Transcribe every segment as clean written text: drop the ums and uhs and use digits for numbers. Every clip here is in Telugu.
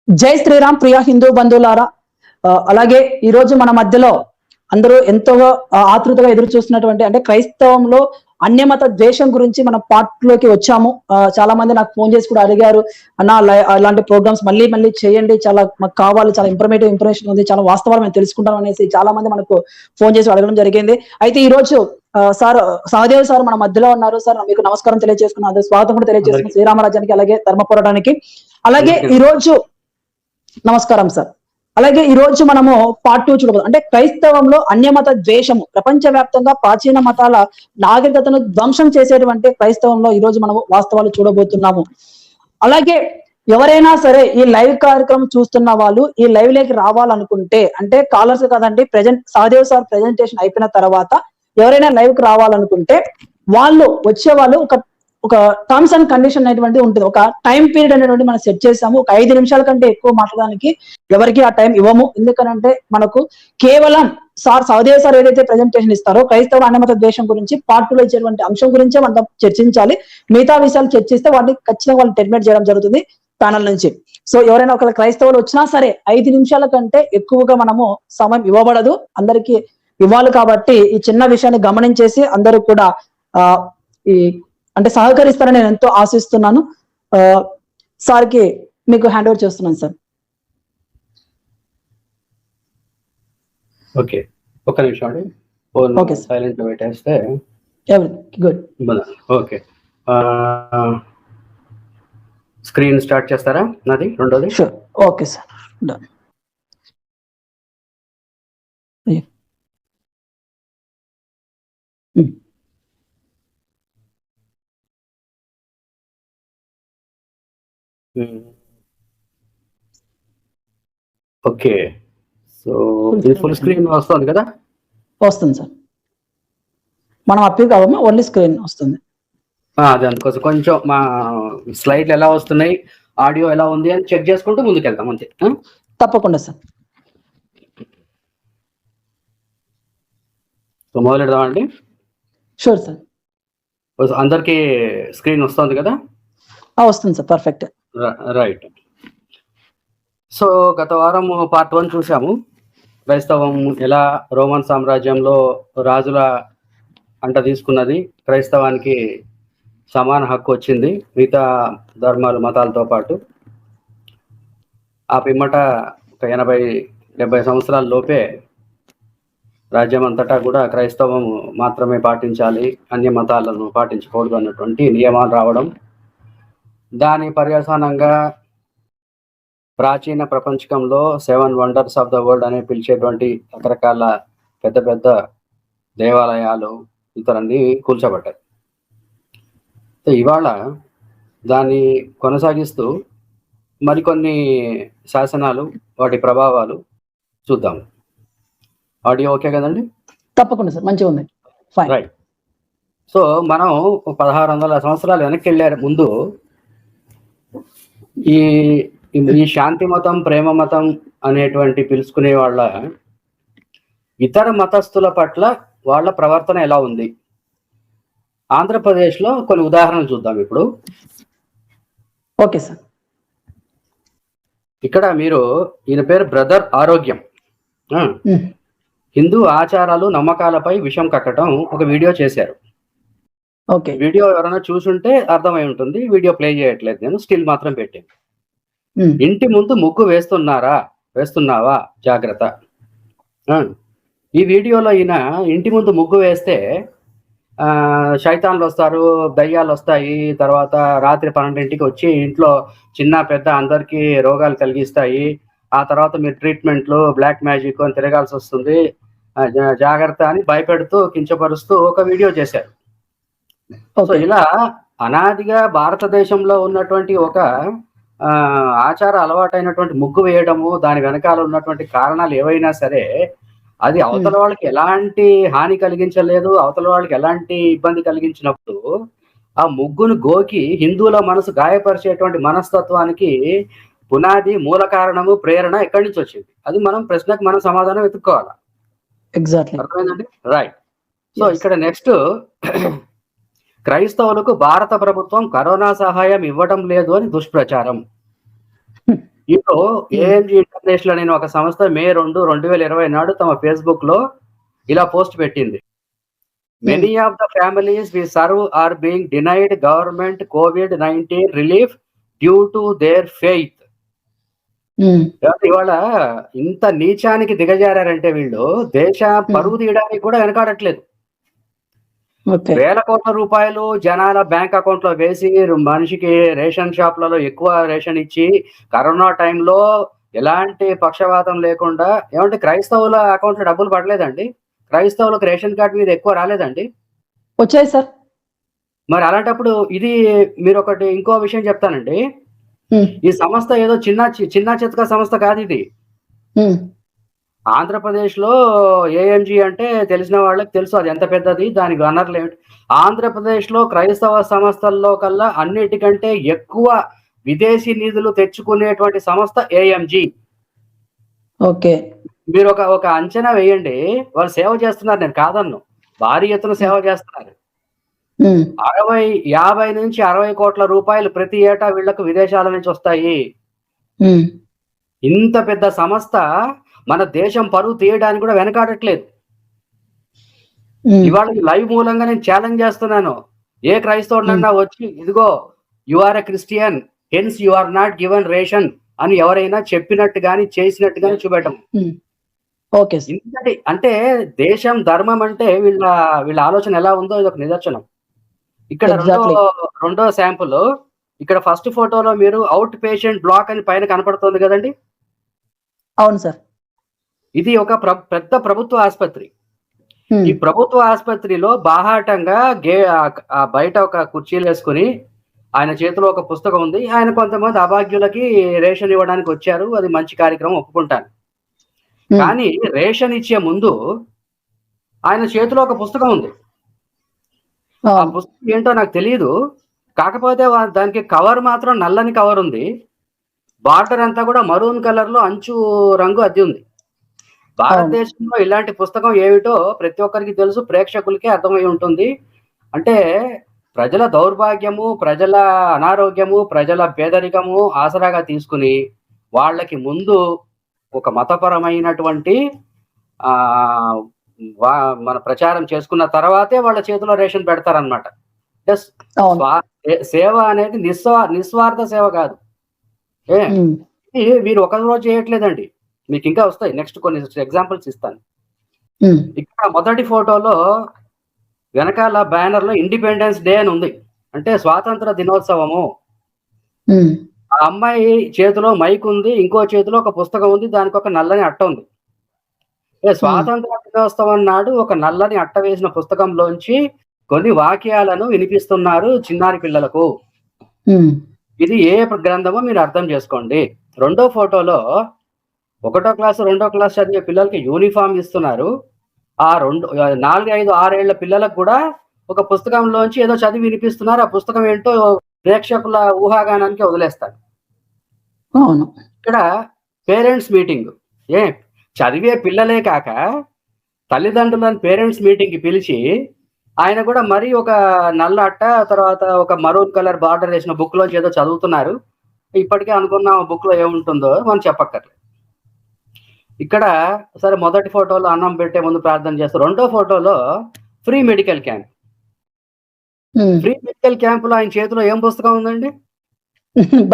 జై శ్రీరామ్ ప్రియ హిందూ బంధువులారా. అలాగే ఈ రోజు మన మధ్యలో అందరూ ఎంతో ఆతృతగా ఎదురు చూస్తున్నటువంటి అంటే క్రైస్తవంలో అన్యమత ద్వేషం గురించి మనం పార్ట్ లోకి వచ్చాము. చాలా మంది నాకు ఫోన్ చేసి కూడా అడిగారు, అన్న అలాంటి ప్రోగ్రామ్స్ మళ్ళీ మళ్ళీ చేయండి, చాలా మాకు కావాలి, చాలా ఇన్ఫర్మేషన్ ఉంది, చాలా వాస్తవాలు మేము తెలుసుకుంటాం అనేసి చాలా మంది మనకు ఫోన్ చేసి అడగడం జరిగింది. అయితే ఈ రోజు సార్ సహదేవ్ సార్ మన మధ్యలో ఉన్నారు. సార్ మీకు నమస్కారం తెలియజేసుకున్నాను, స్వాగతం కూడా తెలియజేసుకున్నాను శ్రీరామరాజ్యానికి, అలాగే ధర్మ పోరాటానికి. అలాగే ఈ రోజు నమస్కారం సార్. అలాగే ఈ రోజు మనము పార్ట్ 2 చూడబోతున్నాం. అంటే క్రైస్తవంలో అన్యమత ద్వేషము ప్రపంచవ్యాప్తంగా ప్రాచీన మతాల నాగరికతను ధ్వంసం చేసేటువంటి క్రైస్తవంలో ఈ రోజు మనము వాస్తవాలు చూడబోతున్నాము. అలాగే ఎవరైనా సరే ఈ లైవ్ కార్యక్రమం చూస్తున్న వాళ్ళు ఈ లైవ్ లోకి రావాలనుకుంటే, అంటే కాలర్స్ కదండి, సహదేవ్ సార్ ప్రెజెంటేషన్ అయిపోయిన తర్వాత ఎవరైనా లైవ్ కి రావాలనుకుంటే వాళ్ళు వచ్చేవాళ్ళు ఒక టర్మ్స్ అండ్ కండిషన్ అనేటువంటి ఉంటుంది, ఒక టైం పీరియడ్ అనేటువంటి మనం సెట్ చేసాము. ఒక 5 నిమిషాల కంటే ఎక్కువ మాట్లాడడానికి ఎవరికి ఆ టైం ఇవ్వము. ఎందుకనంటే మనకు కేవలం సహదేవ్ సార్ ఏదైతే ప్రెజెంటేషన్ ఇస్తారో క్రైస్తవ అన్యమత ద్వేషం గురించి పార్ట్ 2 లో ఇచ్చేటువంటి అంశం గురించే మనం చర్చించాలి. మిగతా విషయాలు చర్చిస్తే వాటిని ఖచ్చితంగా వాళ్ళు టెర్మినేట్ చేయడం జరుగుతుంది ప్యానల్ నుంచి. సో ఎవరైనా ఒక క్రైస్తవులు వచ్చినా సరే 5 నిమిషాల కంటే ఎక్కువగా మనము సమయం ఇవ్వబడదు, అందరికీ ఇవ్వాలి. కాబట్టి ఈ చిన్న విషయాన్ని గమనించేసి అందరూ కూడా ఈ అంటే సహకరిస్తారని నేను ఎంతో ఆశిస్తున్నాను. సార్కి మీకు హ్యాండ్ ఓవర్ చేస్తున్నాను సార్. ఓకే, ఒక నిమిషం అండి, ఓకే సైలెంట్ లో పెట్టేస్తే గుడ్. ఓకే, స్క్రీన్ స్టార్ట్ చేస్తారా నాది రెండోది? Sure, okay sir, done. Okay, so ఇది ఫుల్ స్క్రీన్ వస్తుంది కదా? వస్తుంది సార్, మనం అప్పీల్ కావమ్మా, ఓన్లీ స్క్రీన్ వస్తుంది. అది అందుకోసం కొంచెం మా స్లైడ్లు ఎలా వస్తున్నాయి, ఆడియో ఎలా ఉంది అని చెక్ చేసుకుంటూ ముందుకెళ్తాం అంతే. తప్పకుండా సార్. సో మొదలెడదామండి. Sure sir. అందరికీ స్క్రీన్ వస్తుంది కదా? వస్తుంది సార్, పర్ఫెక్ట్. రైట్. సో గత వారం పార్ట్ 1 చూసాము, క్రైస్తవం ఎలా రోమన్ సామ్రాజ్యంలో రాజుల అంట తీసుకున్నది, క్రైస్తవానికి సమాన హక్కు వచ్చింది మిగతా ధర్మాలు మతాలతో పాటు. ఆ పిమ్మట ఒక 80-70 సంవత్సరాల లోపే రాజ్యం అంతటా కూడా క్రైస్తవం మాత్రమే పాటించాలి, అన్య మతాలను పాటించకూడదు అన్నటువంటి నియమాలు రావడం, దాని పర్యవసానంగా ప్రాచీన ప్రపంచకంలో 7 వండర్స్ ఆఫ్ ద వరల్డ్ అని పిలిచేటువంటి రకరకాల పెద్ద పెద్ద దేవాలయాలు ఇతరన్నీ కూల్చబడ్డాయి. ఇవాళ దాన్ని కొనసాగిస్తూ మరికొన్ని శాసనాలు, వాటి ప్రభావాలు చూద్దాం. ఆడియో ఓకే కదండి? తప్పకుండా సార్, మంచిగా ఉంది. రైట్. సో మనం 1600 సంవత్సరాలు వెనక్కి వెళ్ళారు ముందు. ఈ శాంతి మతం, ప్రేమ మతం అనేటువంటి పిలుచుకునే వాళ్ళ ఇతర మతస్థుల పట్ల వాళ్ళ ప్రవర్తన ఎలా ఉంది, ఆంధ్రప్రదేశ్లో కొన్ని ఉదాహరణలు చూద్దాం ఇప్పుడు. Okay sir. ఇక్కడ మీరు, ఈయన పేరు బ్రదర్ ఆరోగ్యం, హిందూ ఆచారాలు నమ్మకాలపై విషం కక్కటం ఒక వీడియో చేశారు. ఓకే, వీడియో ఎవరైనా చూసుంటే అర్థమై ఉంటుంది, వీడియో ప్లే చేయట్లేదు నేను, స్టిల్ మాత్రం పెట్టాను. ఇంటి ముందు ముగ్గు వేస్తున్నావా జాగ్రత్త. ఈ వీడియోలో ఈయన ఇంటి ముందు ముగ్గు వేస్తే శైతాన్లు వస్తారు, దయ్యాలు వస్తాయి, తర్వాత రాత్రి 12ంటికి వచ్చి ఇంట్లో చిన్న పెద్ద అందరికీ రోగాలు కలిగిస్తాయి, ఆ తర్వాత మీరు ట్రీట్మెంట్లు, బ్లాక్ మ్యాజిక్ అని తిరగాల్సి వస్తుంది, జాగ్రత్త అని భయపెడుతూ కించపరుస్తూ ఒక వీడియో చేశారు. సో ఇలా అనాదిగా భారతదేశంలో ఉన్నటువంటి ఒక ఆచార అలవాటైనటువంటి ముగ్గు వేయడము, దాని వెనకాల ఉన్నటువంటి కారణాలు ఏవైనా సరే అది అవతల వాళ్ళకి ఎలాంటి హాని కలిగించలేదు, అవతల వాళ్ళకి ఎలాంటి ఇబ్బంది కలిగించినప్పుడు ఆ ముగ్గును గోకి హిందువుల మనసు గాయపరిచేటువంటి మనస్తత్వానికి పునాది, మూల కారణము, ప్రేరణ ఎక్కడి నుంచి వచ్చింది? అది మనం ప్రశ్నకు మనం సమాధానం వెతుక్కోవాలి. ఎగ్జాక్ట్లీ, అర్థమైందండి? రైట్. సో ఇక్కడ నెక్స్ట్, క్రైస్తవులకు భారత ప్రభుత్వం కరోనా సహాయం ఇవ్వడం లేదు అని దుష్ప్రచారం. ఇప్పుడు ఏఎంజీ ఇంటర్నేషనల్ అనే ఒక సంస్థ మే 2, 2020 నాడు తమ ఫేస్బుక్ లో ఇలా పోస్ట్ పెట్టింది. Many of the families we serve are being denied government COVID-19 relief due to their faith. ఇవాళ ఇంత నీచానికి దిగజారంటే వీళ్ళు దేశ పరువు తీయడానికి కూడా వెనకాడట్లేదు. వేల కోట్ల రూపాయలు జనాల బ్యాంక్ అకౌంట్ లో వేసి మనిషికి రేషన్ షాప్లలో ఎక్కువ రేషన్ ఇచ్చి కరోనా టైంలో ఎలాంటి పక్షవాతం లేకుండా ఏమంటే క్రైస్తవుల అకౌంట్ లో డబ్బులు పడలేదండి. క్రైస్తవులకు రేషన్ కార్డు మీద ఎక్కువ రాలేదండి. వచ్చాయి సార్. మరి అలాంటప్పుడు ఇది మీరు ఒకటి ఇంకో విషయం చెప్తానండి. ఈ సంస్థ ఏదో చిన్న చితక సంస్థ కాదు ఇది. ఆంధ్రప్రదేశ్ లో ఏఎంజీ అంటే తెలిసిన వాళ్ళకి తెలుసు అది ఎంత పెద్దది, దానికి వనరులు ఏమిటి. ఆంధ్రప్రదేశ్ లో క్రైస్తవ సంస్థల్లో కల్లా అన్నిటికంటే ఎక్కువ విదేశీ నిధులు తెచ్చుకునేటువంటి సంస్థ ఏఎంజీ. ఓకే, మీరు ఒక అంచనా వేయండి. వాళ్ళు సేవ చేస్తున్నారు, నేను కాదన్ను, భారీ ఎత్తున సేవ చేస్తున్నారు. 50 నుంచి 60 కోట్ల రూపాయలు ప్రతి ఏటా వీళ్లకు విదేశాల నుంచి వస్తాయి. ఇంత పెద్ద సంస్థ మన దేశం పరువు తీయడానికి కూడా వెనకాడట్లేదు. ఇవాళ లైవ్ మూలంగా నేను ఛాలెంజ్ చేస్తున్నాను. ఏ క్రైస్తవుడన్నా వచ్చి ఇదిగో you are a Christian hence you are not given ration అని ఎవరైనా చెప్పినట్టు గాని చేసినట్టు గాని చూపెట్టం. ఇంతటి అంటే దేశం ధర్మం అంటే వీళ్ళ ఆలోచన ఎలా ఉందో ఇది ఒక నిదర్శనం. ఇక్కడ రెండో శాంపుల్, ఇక్కడ ఫస్ట్ ఫోటోలో మీరు అవుట్ పేషెంట్ బ్లాక్ అని పైన కనపడుతుంది కదండి. అవును సార్. ఇది ఒక పెద్ద ప్రభుత్వ ఆసుపత్రి. ఈ ప్రభుత్వ ఆసుపత్రిలో బాహాటంగా బయట ఒక కుర్చీలు వేసుకుని ఆయన చేతిలో ఒక పుస్తకం ఉంది. ఆయన కొంతమంది అభాగ్యులకి రేషన్ ఇవ్వడానికి వచ్చారు, అది మంచి కార్యక్రమం, ఒప్పుకుంటాను. కానీ రేషన్ ఇచ్చే ముందు ఆయన చేతిలో ఒక పుస్తకం ఉంది. ఆ పుస్తకం ఏంటో నాకు తెలియదు, కాకపోతే దానికి కవర్ మాత్రం నల్లని కవర్ ఉంది. బార్డర్ అంతా కూడా మరూన్ కలర్ లో అంచు రంగు అద్ది ఉంది. భారతదేశంలో ఇలాంటి పుస్తకం ఏమిటో ప్రతి ఒక్కరికి తెలుసు, ప్రేక్షకులకే అర్థమై ఉంటుంది. అంటే ప్రజల దౌర్భాగ్యము, ప్రజల అనారోగ్యము, ప్రజల పేదరికము ఆసరాగా తీసుకుని వాళ్ళకి ముందు ఒక మతపరమైనటువంటి మన ప్రచారం చేసుకున్న తర్వాతే వాళ్ళ చేతిలో రేషన్ పెడతారనమాట. సేవ అనేది నిస్వార్థ సేవ కాదు. వీరు ఒక రోజు చేయట్లేదండి, మీకు ఇంకా వస్తాయి, నెక్స్ట్ కొన్ని ఎగ్జాంపుల్స్ ఇస్తాను. ఇక్కడ మొదటి ఫోటోలో వెనకాల బ్యానర్ లో ఇండిపెండెన్స్ డే అని ఉంది, అంటే స్వాతంత్ర దినోత్సవము. ఆ అమ్మాయి చేతిలో మైక్ ఉంది, ఇంకో చేతిలో ఒక పుస్తకం ఉంది, దానికి ఒక నల్లని అట్ట ఉంది. స్వాతంత్ర దినోత్సవం నాడు ఒక నల్లని అట్ట వేసిన పుస్తకంలోంచి కొన్ని వాక్యాలను వినిపిస్తున్నారు చిన్నారి పిల్లలకు. ఇది ఏ గ్రంథమో మీరు అర్థం చేసుకోండి. రెండో ఫోటోలో 1వ క్లాసు 2వ క్లాస్ చదివే పిల్లలకి యూనిఫామ్ ఇస్తున్నారు. ఆ 4, 5, 6 ఏళ్ల పిల్లలకు కూడా ఒక పుస్తకంలోంచి ఏదో చదివి వినిపిస్తున్నారు. ఆ పుస్తకం ఏంటో ప్రేక్షకుల ఊహాగానానికి వదిలేస్తారు. ఇక్కడ పేరెంట్స్ మీటింగ్, చదివే పిల్లలే కాక తల్లిదండ్రులను పేరెంట్స్ మీటింగ్ కి పిలిచి ఆయన కూడా మరి ఒక నల్ల అట్ట తర్వాత ఒక మరూన్ కలర్ బార్డర్ వేసిన బుక్ లోంచి ఏదో చదువుతున్నారు. ఇప్పటికే అనుకున్న బుక్ లో ఏముంటుందో మనం చెప్పక్కర్లేదు. ఇక్కడ సరే మొదటి ఫోటోలో అన్నం పెట్టే ముందు ప్రార్థన చేస్తారు. రెండో ఫోటోలో free medical camp. Free medical camp లో ఆయన చేతిలో ఏం పుస్తకం ఉందండి?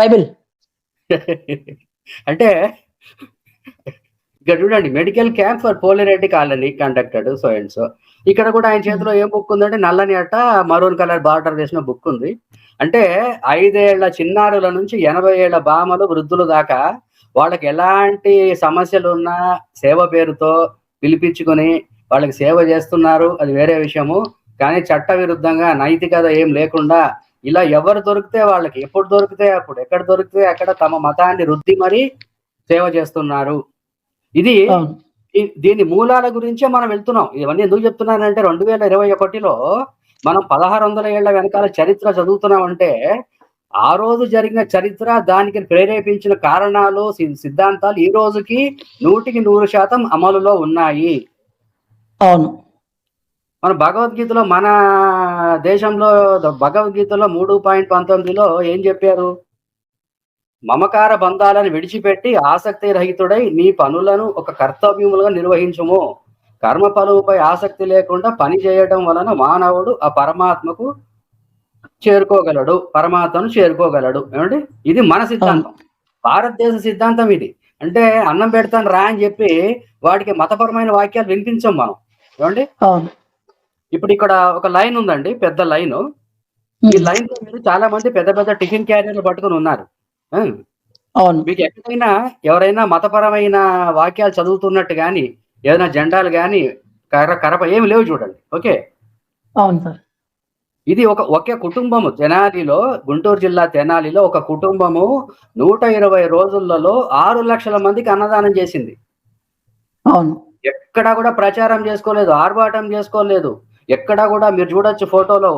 బైబిల్. అంటే ఇక్కడ చూడండి, medical camp for Polireddy colony conducted so and so. ఇక్కడ కూడా ఆయన చేతిలో ఏం బుక్ ఉందంటే నల్లని అట్ట మరూన్ కలర్ బార్డర్ వేసిన బుక్ ఉంది. అంటే 5 ఏళ్ల చిన్నారుల నుంచి 80 ఏళ్ల బామలు వృద్ధులు దాకా వాళ్ళకి ఎలాంటి సమస్యలు ఉన్నా సేవ పేరుతో పిలిపించుకొని వాళ్ళకి సేవ చేస్తున్నారు, అది వేరే విషయము. కానీ చట్ట విరుద్ధంగా నైతికత ఏం లేకుండా ఇలా ఎవరు దొరికితే వాళ్ళకి, ఎప్పుడు దొరికితే అప్పుడు, ఎక్కడ దొరికితే అక్కడ తమ మతాన్ని రుద్ది మరీ సేవ చేస్తున్నారు. దీని మూలాల గురించే మనం వెళ్తున్నాం. ఇవన్నీ ఎందుకు చెప్తున్నానంటే 2021లో మనం 1600 ఏళ్ల వెనకాల చరిత్ర చదువుతున్నామంటే ఆ రోజు జరిగిన చరిత్ర, దానికి ప్రేరేపించిన కారణాలు, సిద్ధాంతాలు ఈ రోజుకి 100% అమలులో ఉన్నాయి. అవును. మన భగవద్గీతలో, మన దేశంలో భగవద్గీతలో 3.19లో ఏం చెప్పారు? మమకార బంధాలను విడిచిపెట్టి ఆసక్తి రహితుడై నీ పనులను ఒక కర్తవ్యములుగా నిర్వహించుము. కర్మ ఫలముపై ఆసక్తి లేకుండా పని చేయడం వలన మానవుడు ఆ పరమాత్మను చేరుకోగలడు. ఏమండి, ఇది మన సిద్ధాంతం, భారతదేశ సిద్ధాంతం ఇది. అంటే అన్నం పెడతాను రా అని చెప్పి వాడికి మతపరమైన వాక్యాలు వినిపించం మనం. ఏమండి, ఇప్పుడు ఇక్కడ ఒక లైన్ ఉందండి, పెద్ద లైన్. ఈ లైన్ లో మీరు చాలా మంది పెద్ద పెద్ద టిఫిన్ క్యారియర్లు పట్టుకుని ఉన్నారు. మీకు ఎక్కడైనా ఎవరైనా మతపరమైన వాక్యాలు చదువుతున్నట్టు గాని, ఏదైనా జెండాలు గాని, కరప ఏమి లేవు చూడండి. ఓకే, అవును సార్. ఇది ఒకే కుటుంబము తెనాలిలో, గుంటూరు జిల్లా తెనాలిలో ఒక కుటుంబము 120 రోజులలో 6 లక్షల మందికి అన్నదానం చేసింది. అవును, ఎక్కడా కూడా ప్రచారం చేసుకోలేదు, ఆర్భాటం చేసుకోలేదు. ఎక్కడా కూడా మీరు చూడొచ్చు ఫోటోలో,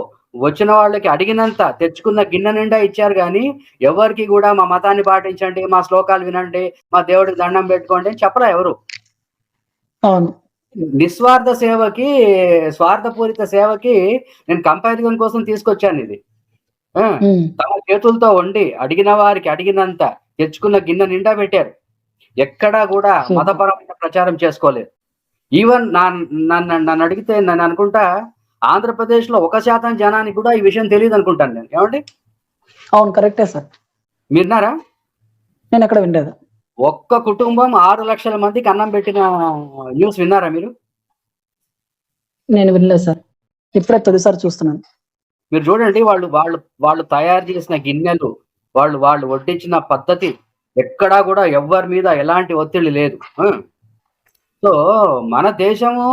వచ్చిన వాళ్ళకి అడిగినంత తెచ్చుకున్న గిన్నె నిండా ఇచ్చారు. కానీ ఎవరికి కూడా మా మతాన్ని పాటించండి, మా శ్లోకాలు వినండి, మా దేవుడికి దండం పెట్టుకోండి అని చెప్పరా ఎవరు. అవును, నిస్వార్థ సేవకి, స్వార్థపూరిత సేవకి నేను కంపారిజన్ కోసం తీసుకొచ్చాను ఇది. తమ చేతులతో వండి అడిగిన వారికి అడిగినంత తెచ్చుకున్న గిన్నె నిండా పెట్టారు. ఎక్కడా కూడా మతపరమైన ప్రచారం చేసుకోలేదు. ఈవెన్ నన్ను అడిగితే నేను అనుకుంటా ఆంధ్రప్రదేశ్ లో 1% జనానికి కూడా ఈ విషయం తెలియదు అనుకుంటాను నేను. ఏమండి? అవును, కరెక్టే సార్. మీరున్నారా? నేను ఎక్కడ వినలేదు. ఒక్క కుటుంబం 6 లక్షల మందికి అన్నం పెట్టిన న్యూస్ విన్నారా మీరు? నేను వినలేదు సార్, ఇప్పుడే తొలిసారి చూస్తున్నాను. మీరు చూడండి, వాళ్ళు తయారు చేసిన గిన్నెలు, వాళ్ళు వడ్డించిన పద్ధతి, ఎక్కడా కూడా ఎవ్వరి మీద ఎలాంటి ఒత్తిడి లేదు. సో మన దేశము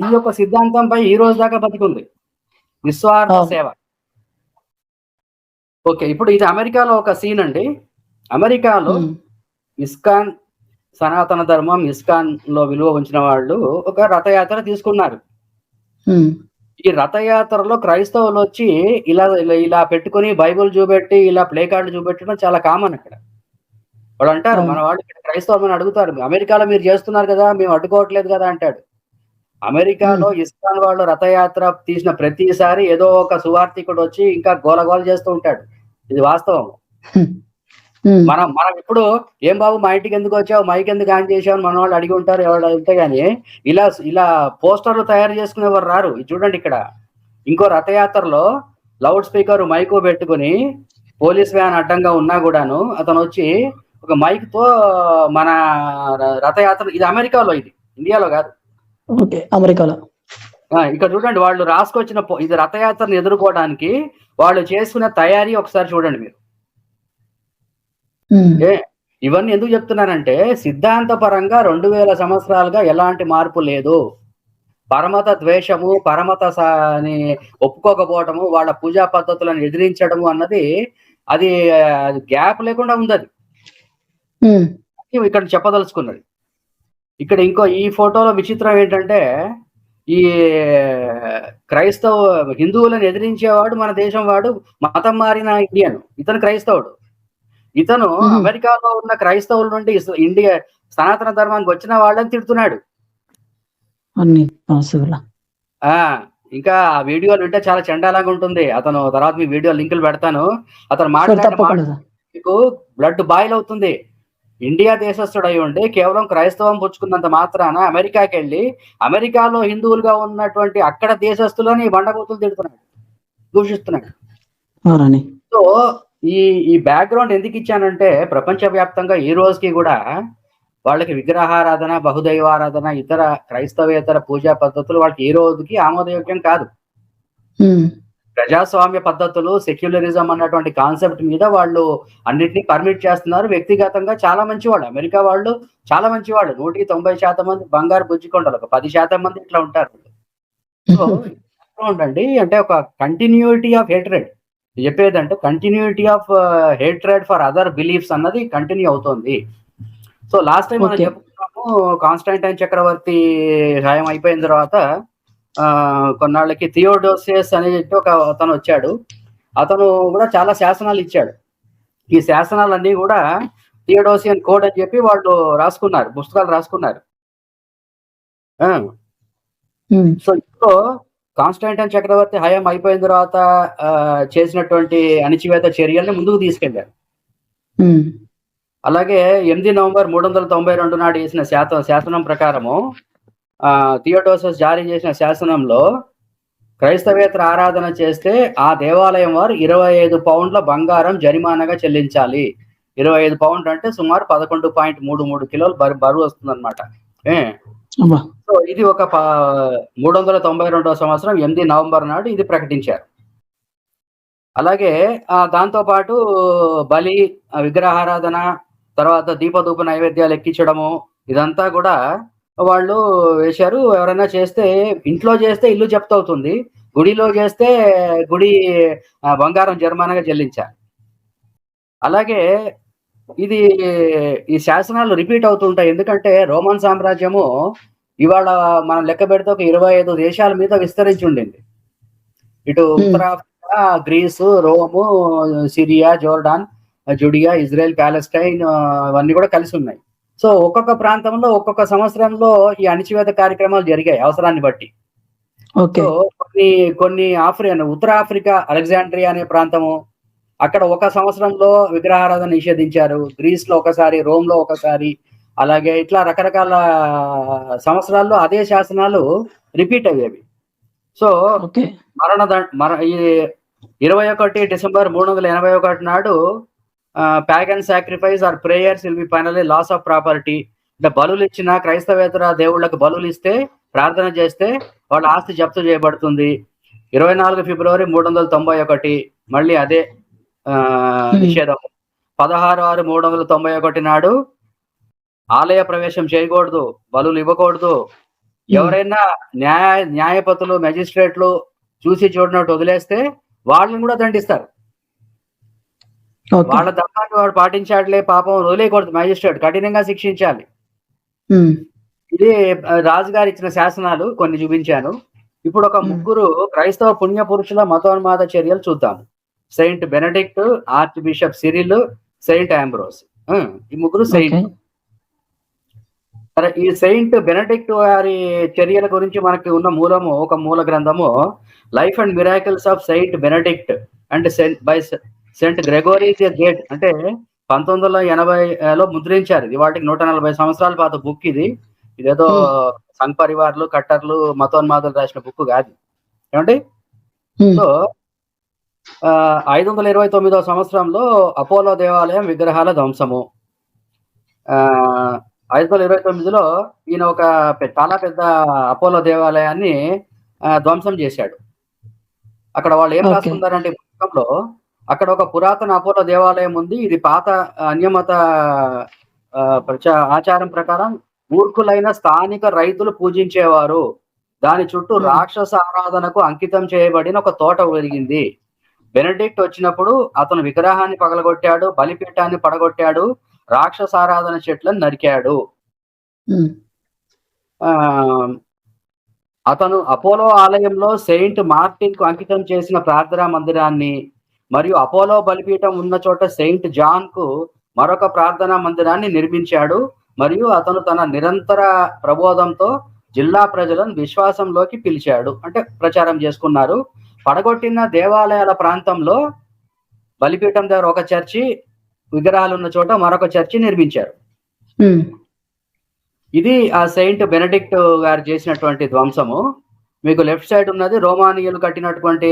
ఈ యొక్క సిద్ధాంతంపై ఈ రోజు దాకా బతికుంది, నిస్వార్థ సేవ. ఓకే, ఇప్పుడు ఇది అమెరికాలో ఒక సీన్ అండి. అమెరికాలో ఇస్కాన్, సనాతన ధర్మం ఇస్కాన్ లో విలువ ఉంచిన వాళ్ళు ఒక రథయాత్ర తీసుకున్నారు. ఈ రథయాత్రలో క్రైస్తవులు వచ్చి ఇలా పెట్టుకుని బైబుల్ చూపెట్టి ఇలా ప్లే కార్డు చూపెట్టడం చాలా కామన్ అక్కడ. వాళ్ళు అంటారు, మన వాళ్ళు ఇక్కడ క్రైస్తవం అడుగుతారు, అమెరికాలో మీరు చేస్తున్నారు కదా, మేము అడ్డుకోవట్లేదు కదా అంటాడు. అమెరికాలో ఇస్కాన్ వాళ్ళు రథయాత్ర తీసిన ప్రతిసారి ఏదో ఒక సువార్థికుడు వచ్చి ఇంకా గోలగోల చేస్తూ ఉంటాడు. ఇది వాస్తవం. మనం ఇప్పుడు ఏం బాబు మా ఇంటికి ఎందుకు వచ్చావు, మైక్ ఎందుకు ఆన్ చేసావు మన వాళ్ళు అడిగి ఉంటారు ఎవరు. అంతేగాని ఇలా పోస్టర్లు తయారు చేసుకునేవారు రారు. చూడండి, ఇక్కడ ఇంకో రథయాత్రలో లౌడ్ స్పీకర్ మైకు పెట్టుకుని పోలీస్ వ్యాన్ అడ్డంగా ఉన్నా కూడాను అతను వచ్చి ఒక మైక్ తో మన రథయాత్ర, ఇది అమెరికాలో, ఇది ఇండియాలో కాదు. అమెరికాలో. ఇక్కడ చూడండి, వాళ్ళు రాసుకొచ్చిన ఇది రథయాత్రను ఎదుర్కోవడానికి వాళ్ళు చేసుకున్న తయారీ ఒకసారి చూడండి మీరు. ఇవన్నీ ఎందుకు చెప్తున్నానంటే సిద్ధాంత పరంగా 2000 సంవత్సరాలుగా ఎలాంటి మార్పు లేదు. పరమత ద్వేషము, పరమతని ఒప్పుకోకపోవటము, వాళ్ళ పూజా పద్ధతులను ఎదిరించడము అన్నది అది గ్యాప్ లేకుండా ఉంది. అది ఇక్కడ చెప్పదలుచుకున్నది. ఇక్కడ ఇంకో ఈ ఫోటోలో విచిత్రం ఏంటంటే, ఈ హిందువులను ఎదిరించేవాడు మన దేశం వాడు, మతం మారిన ఇండియన్, ఇతను క్రైస్తవుడు. ఇతను అమెరికాలో ఉన్న క్రైస్తవుల నుండి ఇండియా సనాతన ధర్మానికి వచ్చిన వాళ్ళని తిడుతున్నాడు. ఇంకా ఆ వీడియోలు వింటే చాలా చండాలంగా ఉంటుంది. అతను తర్వాత మీ వీడియో లింకులు పెడతాను. అతను మాట్లాడే మీకు బ్లడ్ బాయిల్ అవుతుంది. ఇండియా దేశస్థుడై ఉండి కేవలం క్రైస్తవం పుచ్చుకున్నంత మాత్రాన అమెరికాకి వెళ్ళి అమెరికాలో హిందువులుగా ఉన్నటువంటి అక్కడ దేశస్థులని బండబూతులు తిడుతున్నాడు, దూషిస్తున్నాడు. సో ఈ బ్యాక్గ్రౌండ్ ఎందుకు ఇచ్చానంటే, ప్రపంచవ్యాప్తంగా ఈ రోజుకి కూడా వాళ్ళకి విగ్రహారాధన, బహుదైవారాధన, ఇతర క్రైస్తవేతర పూజా పద్ధతులు వాళ్ళకి ఈ రోజుకి ఆమోదయోగ్యం కాదు. ప్రజాస్వామ్య పద్ధతులు, సెక్యులరిజం అన్నటువంటి కాన్సెప్ట్ మీద వాళ్ళు అన్నిటినీ పర్మిట్ చేస్తున్నారు. వ్యక్తిగతంగా చాలా మంచి వాళ్ళు, అమెరికా వాళ్ళు చాలా మంచి వాళ్ళు. 190% మంది బంగారు బుజ్జికొండలు, ఒక 10% మంది ఇట్లా ఉంటారు. సో అండి, అంటే ఒక కంటిన్యూటీ ఆఫ్ హేట్రెడ్ చెప్పేదంటే, continuity of hatred for other beliefs అన్నది కంటిన్యూ అవుతుంది. సో లాస్ట్ టైం మనం చెప్పుకున్నాము, కాన్స్టాంటైన్ చక్రవర్తి హయాం అయిపోయిన తర్వాత కొన్నాళ్ళకి థియోడోసియస్ అనే ఒక అతను వచ్చాడు. అతను కూడా చాలా శాసనాలు ఇచ్చాడు. ఈ శాసనాలన్నీ కూడా థియోడోసియన్ కోడ్ అని చెప్పి వాళ్ళు రాసుకున్నారు, పుస్తకాలు రాసుకున్నారు. సో ఇప్పుడు కాన్స్టాంటైన్ చక్రవర్తి హయాం అయిపోయిన తర్వాత చేసినటువంటి అణిచివేత చర్యల్ని ముందుకు తీసుకెళ్లారు. అలాగే 8 నవంబర్ 392 నాడు వేసిన శాసనం ప్రకారము థియోడోసస్ జారీ చేసిన శాసనంలో క్రైస్తవేతర ఆరాధన చేస్తే ఆ దేవాలయం వారు 25 పౌండ్ల బంగారం జరిమానాగా చెల్లించాలి. 25 పౌండ్లు అంటే సుమారు 11.33 కిలోలు బరువు వస్తుంది అనమాట. సో ఇది ఒక 392 సంవత్సరం 8 నవంబర్ నాడు ఇది ప్రకటించారు. అలాగే దాంతో పాటు బలి, విగ్రహారాధన, తర్వాత దీపధూప నైవేద్యాలు ఎక్కించడము ఇదంతా కూడా వాళ్ళు వేశారు. ఎవరైనా చేస్తే, ఇంట్లో చేస్తే ఇల్లు జప్తు అవుతుంది, గుడిలో చేస్తే గుడి బంగారం జరిమానాగా చెల్లించాలి. అలాగే ఈ శాసనాలు రిపీట్ అవుతుంటాయి. ఎందుకంటే రోమన్ సామ్రాజ్యము ఇవాళ మనం లెక్క పెడితే ఒక 25 దేశాల మీద విస్తరించి ఉండింది. ఇటు ఉత్తరాఫ్రికా, Greece, Rome, Syria, Jordan, Judea, Israel, Palestine అవన్నీ కూడా కలిసి ఉన్నాయి. సో ఒక్కొక్క ప్రాంతంలో ఒక్కొక్క సంవత్సరంలో ఈ అణిచివేత కార్యక్రమాలు జరిగాయి అవసరాన్ని బట్టి. సో కొన్ని ఉత్తర ఆఫ్రికా అలెగ్జాండ్రియా అనే ప్రాంతము, అక్కడ ఒక సంవత్సరంలో విగ్రహారాధన నిషేధించారు. గ్రీస్ లో ఒకసారి, రోమ్ లో ఒకసారి, అలాగే ఇట్లా రకరకాల సంవత్సరాల్లో అదే శాసనాలు రిపీట్ అయ్యేవి. సో 21 డిసెంబర్ 381 నాడు pagan sacrifice or prayers will be finally loss of property. అంటే బలులు ఇచ్చిన క్రైస్తవేతర దేవుళ్లకు బలులు ఇస్తే, ప్రార్థన చేస్తే వాళ్ళ ఆస్తి జప్తు చేయబడుతుంది. 24 ఫిబ్రవరి 391 మళ్ళీ అదే నిషేధం. 16/6/391 నాడు ఆలయ ప్రవేశం చేయకూడదు, బలులు ఇవ్వకూడదు. ఎవరైనా న్యాయపతులు, మెజిస్ట్రేట్లు చూసి చూడనట్టు వదిలేస్తే వాళ్ళని కూడా దండిస్తారు. వాళ్ళ ధర్మాన్ని వాడు పాటించాడులే పాపం వదిలేయకూడదు, మ్యాజిస్ట్రేట్ కఠినంగా శిక్షించాలి. ఇది రాజుగారు ఇచ్చిన శాసనాలు కొన్ని చూపించాను. ఇప్పుడు ఒక ముగ్గురు క్రైస్తవ పుణ్య పురుషుల మతోన్మాద చర్యలు చూద్దాము. Saint Benedict, arch bishop Cyril, Saint Ambrose. ఈ ముగ్గురు సెయింట్. ఈ సెయింట్ బెనడిక్ట్ వారి చర్యల గురించి మనకి ఉన్న ఒక మూల గ్రంథము life and miracles of Saint Benedict and Saint Gregory the great. అంటే 1980లో ముద్రించారు. ఇది వాటికి 140 సంవత్సరాల పాత బుక్. ఇదేదో సంఘ్ పరివార్లు, కట్టర్లు, మతోన్మాదులు రాసిన బుక్ కాదు ఏమండి. సో 529వ సంవత్సరంలో అపోలో దేవాలయం విగ్రహాల ధ్వంసము. 529లో ఈయన చాలా పెద్ద అపోలో దేవాలయాన్ని ధ్వంసం చేశాడు. అక్కడ వాళ్ళు ఏం రాసుకున్నారంటే పుస్తకంలో, అక్కడ ఒక పురాతన అపోలో దేవాలయం ఉంది. ఇది పాత అన్యమత ఆచారం ప్రకారం మూర్ఖులైన స్థానిక రైతులు పూజించేవారు. దాని చుట్టూ రాక్షస ఆరాధనకు అంకితం చేయబడిన ఒక తోట పెరిగింది. బెనడిక్ట్ వచ్చినప్పుడు అతను విగ్రహాన్ని పగలగొట్టాడు, బలిపీఠాన్ని పడగొట్టాడు, రాక్షస ఆరాధన చెట్లను నరికాడు. అతను అపోలో ఆలయంలో సెయింట్ మార్టిన్ కు అంకితం చేసిన ప్రార్థనా మందిరాన్ని మరియు అపోలో బలిపీఠం ఉన్న చోట సెయింట్ జాన్ కు మరొక ప్రార్థనా మందిరాన్ని నిర్మించాడు. మరియు అతను తన నిరంతర ప్రబోధంతో జిల్లా ప్రజలను విశ్వాసంలోకి పిలిచాడు. అంటే ప్రచారం చేసుకున్నారు. పడగొట్టిన దేవాలయాల ప్రాంతంలో బలిపీఠం దగ్గర ఒక చర్చి, విగ్రహాలు ఉన్న చోట మరొక చర్చి నిర్మించారు. ఇది ఆ సెయింట్ బెనడిక్ట్ గారు చేసినటువంటి ధ్వంసము. మీకు లెఫ్ట్ సైడ్ ఉన్నది రోమానియలు కట్టినటువంటి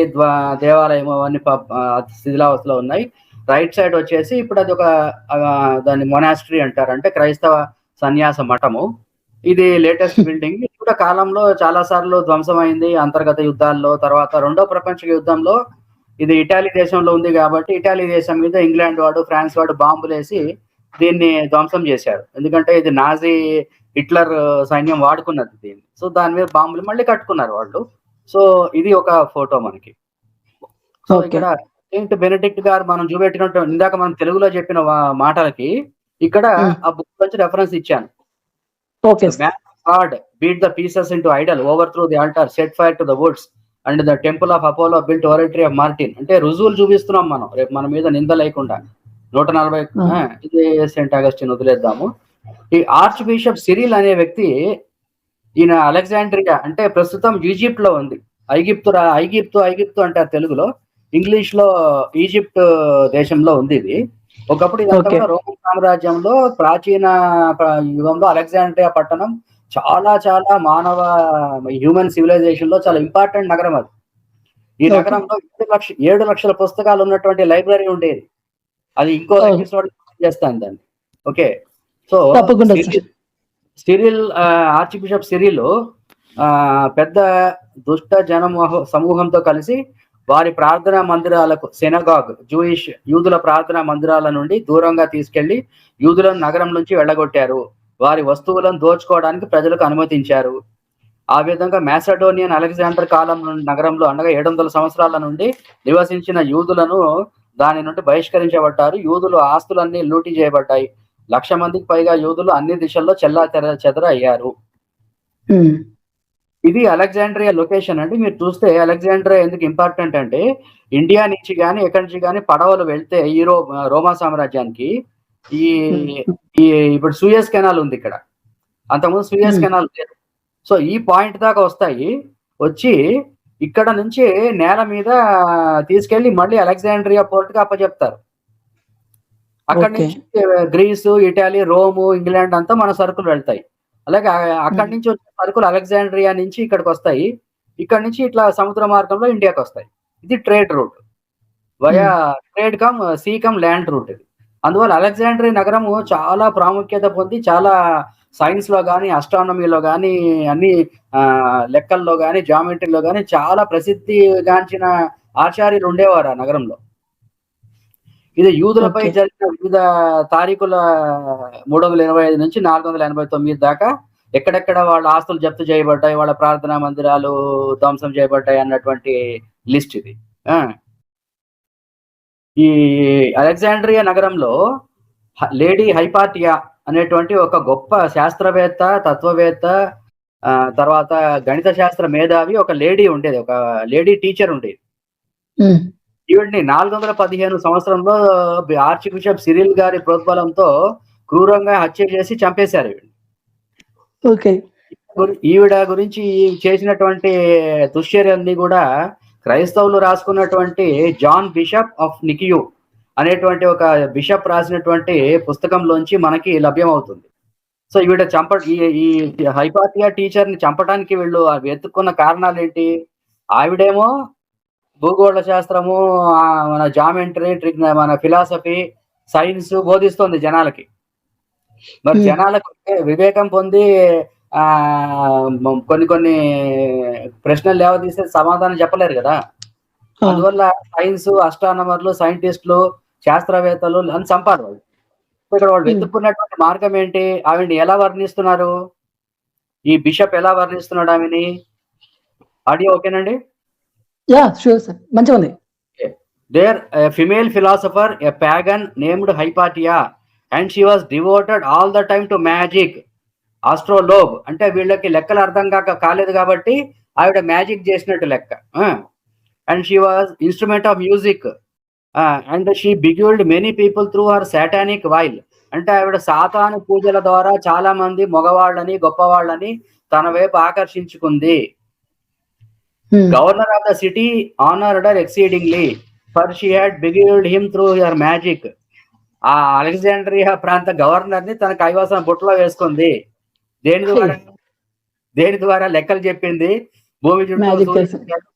దేవాలయం, అవన్నీ శిథిలావస్థలో ఉన్నాయి. రైట్ సైడ్ వచ్చేసి ఇప్పుడు అది దాన్ని మొనాస్ట్రీ అంటారు, అంటే క్రైస్తవ సన్యాస మఠము. ఇది లేటెస్ట్ బిల్డింగ్. ఇప్పుడు కాలంలో చాలా సార్లు ధ్వంసమైంది అంతర్గత యుద్ధాల్లో. తర్వాత 2వ ప్రపంచ యుద్ధంలో ఇది ఇటాలీ దేశంలో ఉంది కాబట్టి ఇటాలీ దేశం మీద ఇంగ్లాండ్ వాడు, ఫ్రాన్స్ వాడు బాంబులేసి దీన్ని ధ్వంసం చేశారు. ఎందుకంటే ఇది నాజీ హిట్లర్ సైన్యం వాడుకున్నది దీన్ని. సో దాని మీద బాంబులు మళ్ళీ కట్టుకున్నారు వాళ్ళు. సో ఇది ఒక ఫోటో మనకి. సో ఇక్కడ సెయింట్ బెనడిక్ట్ గారు మనం చూపెట్టినట్టు ఇందాక మనం తెలుగులో చెప్పిన మాటలకి ఇక్కడ ఆ బుక్ నుంచి రెఫరెన్స్ ఇచ్చాను. God beat the pieces into idol, overthrew the altar, set fire to the woods and the temple of Apollo, built oratory of Martin. అంటే రుజువులు చూపిస్తున్నాం మనం, రేపు మన మీద నింద లేకుండా. 140 ఇది సెయింట్ అగస్టిన్ వదిలేద్దాము. ఈ ఆర్చ్ బిషప్ సిరిల్ అనే వ్యక్తి, ఈయన అలెగ్జాండ్రియా అంటే ప్రస్తుతం ఈజిప్ట్ లో ఉంది. ఐగిప్తు అంటారు తెలుగులో, ఇంగ్లీష్ లో ఈజిప్ట్ దేశంలో ఉంది ఇది. ఒకప్పుడు ఇదంతా రోమన్ సామ్రాజ్యంలో ప్రాచీన యుగంలో అలెగ్జాండ్రియా పట్టణం చాలా చాలా మానవ హ్యూమన్ సివిలైజేషన్ లో చాలా ఇంపార్టెంట్ నగరం అది. ఈ నగరంలో 7 లక్షల పుస్తకాలు ఉన్నటువంటి లైబ్రరీ ఉండేది. అది ఇంకో ఎపిసోడ్ చేస్తాను దాన్ని. Okay, so Cyril arch bishop Cyril పెద్ద దుష్ట సమూహంతో కలిసి వారి ప్రార్థనా మందిరాలకు, సెనగాగ్ జూయిష్ యూదుల ప్రార్థనా మందిరాల నుండి దూరంగా తీసుకెళ్లి యూదులను నగరం నుంచి వెళ్ళగొట్టారు. వారి వస్తువులను దోచుకోవడానికి ప్రజలకు అనుమతించారు. ఆ విధంగా మాసిడోనియన్ అలెగ్జాండర్ కాలం నగరంలో అనగా 700 సంవత్సరాల నుండి నివసించిన యూదులను దాని నుండి బహిష్కరించబడ్డారు. యూదులు ఆస్తులన్నీ లూటీ చేయబడ్డాయి. 1,00,000 మందికి పైగా యూదులు అన్ని దిశల్లో చెదర అయ్యారు. ఇది అలెగ్జాండ్రియా లొకేషన్ అండి. మీరు చూస్తే అలెగ్జాండ్రియా ఎందుకు ఇంపార్టెంట్ అంటే, ఇండియా నుంచి కానీ ఎక్కడి నుంచి కానీ పడవలు వెళ్తే ఈ రోమా సామ్రాజ్యానికి ఈ ఇప్పుడు సూయస్ కెనాల్ ఉంది ఇక్కడ. అంతకుముందు సూయస్ కెనాల్ లేదు. సో ఈ పాయింట్ దాకా వస్తాయి. వచ్చి ఇక్కడ నుంచి నేల మీద తీసుకెళ్లి మళ్ళీ అలెగ్జాండ్రియా పోర్ట్ కి అప్పచెప్తారు. అక్కడి నుంచి గ్రీసు, ఇటలీ, రోము, ఇంగ్లాండ్ అంతా మన సరుకులు వెళ్తాయి. అలాగే అక్కడి నుంచి వచ్చే సరుకులు అలెగ్జాండ్రియా నుంచి ఇక్కడికి వస్తాయి. ఇక్కడ నుంచి ఇట్లా సముద్ర మార్గంలో ఇండియాకి వస్తాయి. ఇది trade route, via trade cum sea cum land route ఇది. అందువల్ల అలెగ్జాండ్రియా నగరము చాలా ప్రాముఖ్యత పొంది, చాలా సైన్స్ లో కానీ, అస్ట్రానమీలో కానీ, అన్ని లెక్కల్లో కానీ, జామెట్రీలో కానీ చాలా ప్రసిద్ధిగాంచిన ఆచార్యులు ఉండేవారు ఆ నగరంలో. ఇది యూదులపై జరిగిన వివిధ తారీఖుల 325 నుంచి 489 దాకా ఎక్కడెక్కడ వాళ్ళ ఆస్తులు జప్తు చేయబడ్డాయి, వాళ్ళ ప్రార్థనా మందిరాలు ధ్వంసం చేయబడ్డాయి అన్నటువంటి లిస్ట్ ఇది. ఈ అలెగ్జాండ్రియా నగరంలో లేడీ హైపాటియా అనేటువంటి ఒక గొప్ప శాస్త్రవేత్త, తత్వవేత్త, తర్వాత గణిత శాస్త్ర మేధావి ఒక లేడీ ఉండేది, ఒక లేడీ టీచర్ ఉండేది. ఈవిడ్ని 415 సంవత్సరంలో ఆర్చ్ బిషప్ సిరిల్ గారి ప్రోద్బలంతో క్రూరంగా హత్య చేసి చంపేశారు ఈవిడ గురించి చేసినటువంటి దుశ్చర్యల్ని కూడా క్రైస్తవులు రాసుకున్నటువంటి జాన్ బిషప్ ఆఫ్ నికియు అనేటువంటి ఒక బిషప్ రాసినటువంటి పుస్తకంలోంచి మనకి లభ్యమవుతుంది. సో ఈవిడ ఈ హైపాటియా టీచర్ ని చంపడానికి వీళ్ళు వెతుక్కున్న కారణాలు ఏంటి? ఆవిడేమో భూగోళ శాస్త్రము, మన జామెట్రీ, మన ఫిలాసఫీ, సైన్స్ బోధిస్తుంది జనాలకి. మరి జనాలకు వివేకం పొంది కొన్ని ప్రశ్నలు లేవదీస్తే సమాధానం చెప్పలేరు కదా. అందువల్ల సైన్స్, అస్ట్రానమర్లు, సైంటిస్టులు, శాస్త్రవేత్తలు అని చంపారు వాళ్ళు. ఇక్కడ వాళ్ళు వెతుక్కున్నటువంటి మార్గం ఏంటి? ఆవిడ్ని ఎలా వర్ణిస్తున్నారు? ఈ బిషప్ ఎలా వర్ణిస్తున్నాడు ఆమెని? ఆడియో ఓకేనండి? మంచిగా ఉంది. There a female philosopher, a pagan named Hypatia, and she was devoted all the time to magic, astrolabe. అంటే వీళ్ళకి లెక్కలు అర్థం కాలేదు కాబట్టి ఆవిడ మ్యాజిక్ చేసినట్టు లెక్క. And she was instrument of music, and she beguiled many people through her satanic wile. అంటే ఆవిడ సాతాను పూజల ద్వారా చాలా మంది మగవాళ్ళని, గొప్పవాళ్ళని తన వైపు ఆకర్షించుకుంది. Governor of the city honored her exceedingly, for she had beguiled him through her magic. ఆ అలెగ్జాండ్రియా ప్రాంత గవర్నర్ ని తన కైవసం బుట్టలో వేసుకుంది. దేని ద్వారా లెక్కలు చెప్పింది. భూమి చుట్టూ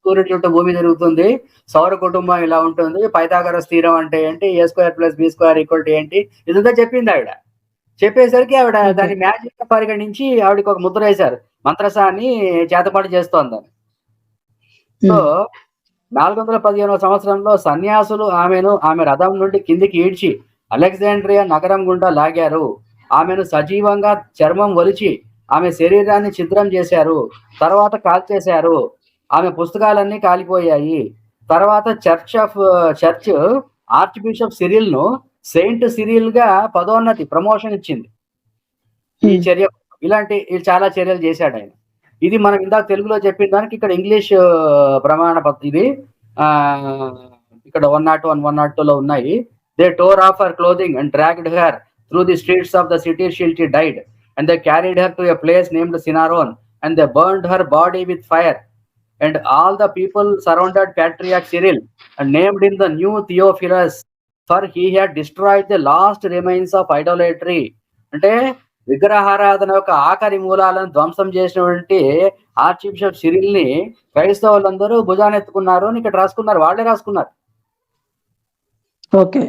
సూర్యుడి చుట్టూ భూమి తిరుగుతుంది, సౌర కుటుంబం ఇలా ఉంటుంది, పైథాగరస్ థీరం అంటే ఏంటి, A² + B² ఏంటి, ఇదంతా చెప్పింది ఆవిడ. చెప్పేసరికి ఆవిడ దాని మ్యాజిక్ పరిగణించి ఆవిడకి ఒక ముద్ర వేశారు, మంత్రసాన్ని చేతపాటు చేస్తోందని. సో 415వ సంవత్సరంలో సన్యాసులు ఆమె రథం నుండి కిందికి ఈడ్చి అలెగ్జాండ్రియా నగరం గుండా లాగారు. ఆమెను సజీవంగా చర్మం ఒలిచి ఆమె శరీరాన్ని ఛిద్రం చేశారు. తర్వాత కాల్చేశారు. ఆమె పుస్తకాలన్నీ కాలిపోయాయి. తర్వాత చర్చ్ ఆర్చ్ బిషప్ సిరిల్ ను సెయింట్ సిరిల్ గా పదోన్నతి, ప్రమోషన్ ఇచ్చింది. ఈ చర్య ఇలాంటి చాలా చర్యలు చేశాడు ఆయన. ఇది మనం ఇందాక తెలుగులో చెప్పిన దానికి ఇక్కడ ఇంగ్లీష్ ప్రమాణ ఇది ఇక్కడ 101, 102లో ఉన్నాయి. They tore off her clothing and dragged her through the streets of the city till she died, and they carried her to a place named Sinaron, and they burned her body with fire, and all the people surrounded Patriarch Cyril and named him the new Theophilus, for he had destroyed the last remains of idolatry. అంటే విగ్రహారాధన యొక్క ఆఖరి మూలాలను ధ్వంసం చేసినటువంటి ఆర్చ్ బిషప్ సిరిల్ ని క్రైస్తవులందరూ భుజానెత్తుకున్నారు అని ఇక్కడ రాసుకున్నారు, వాళ్ళే రాసుకున్నారు. ఓకే.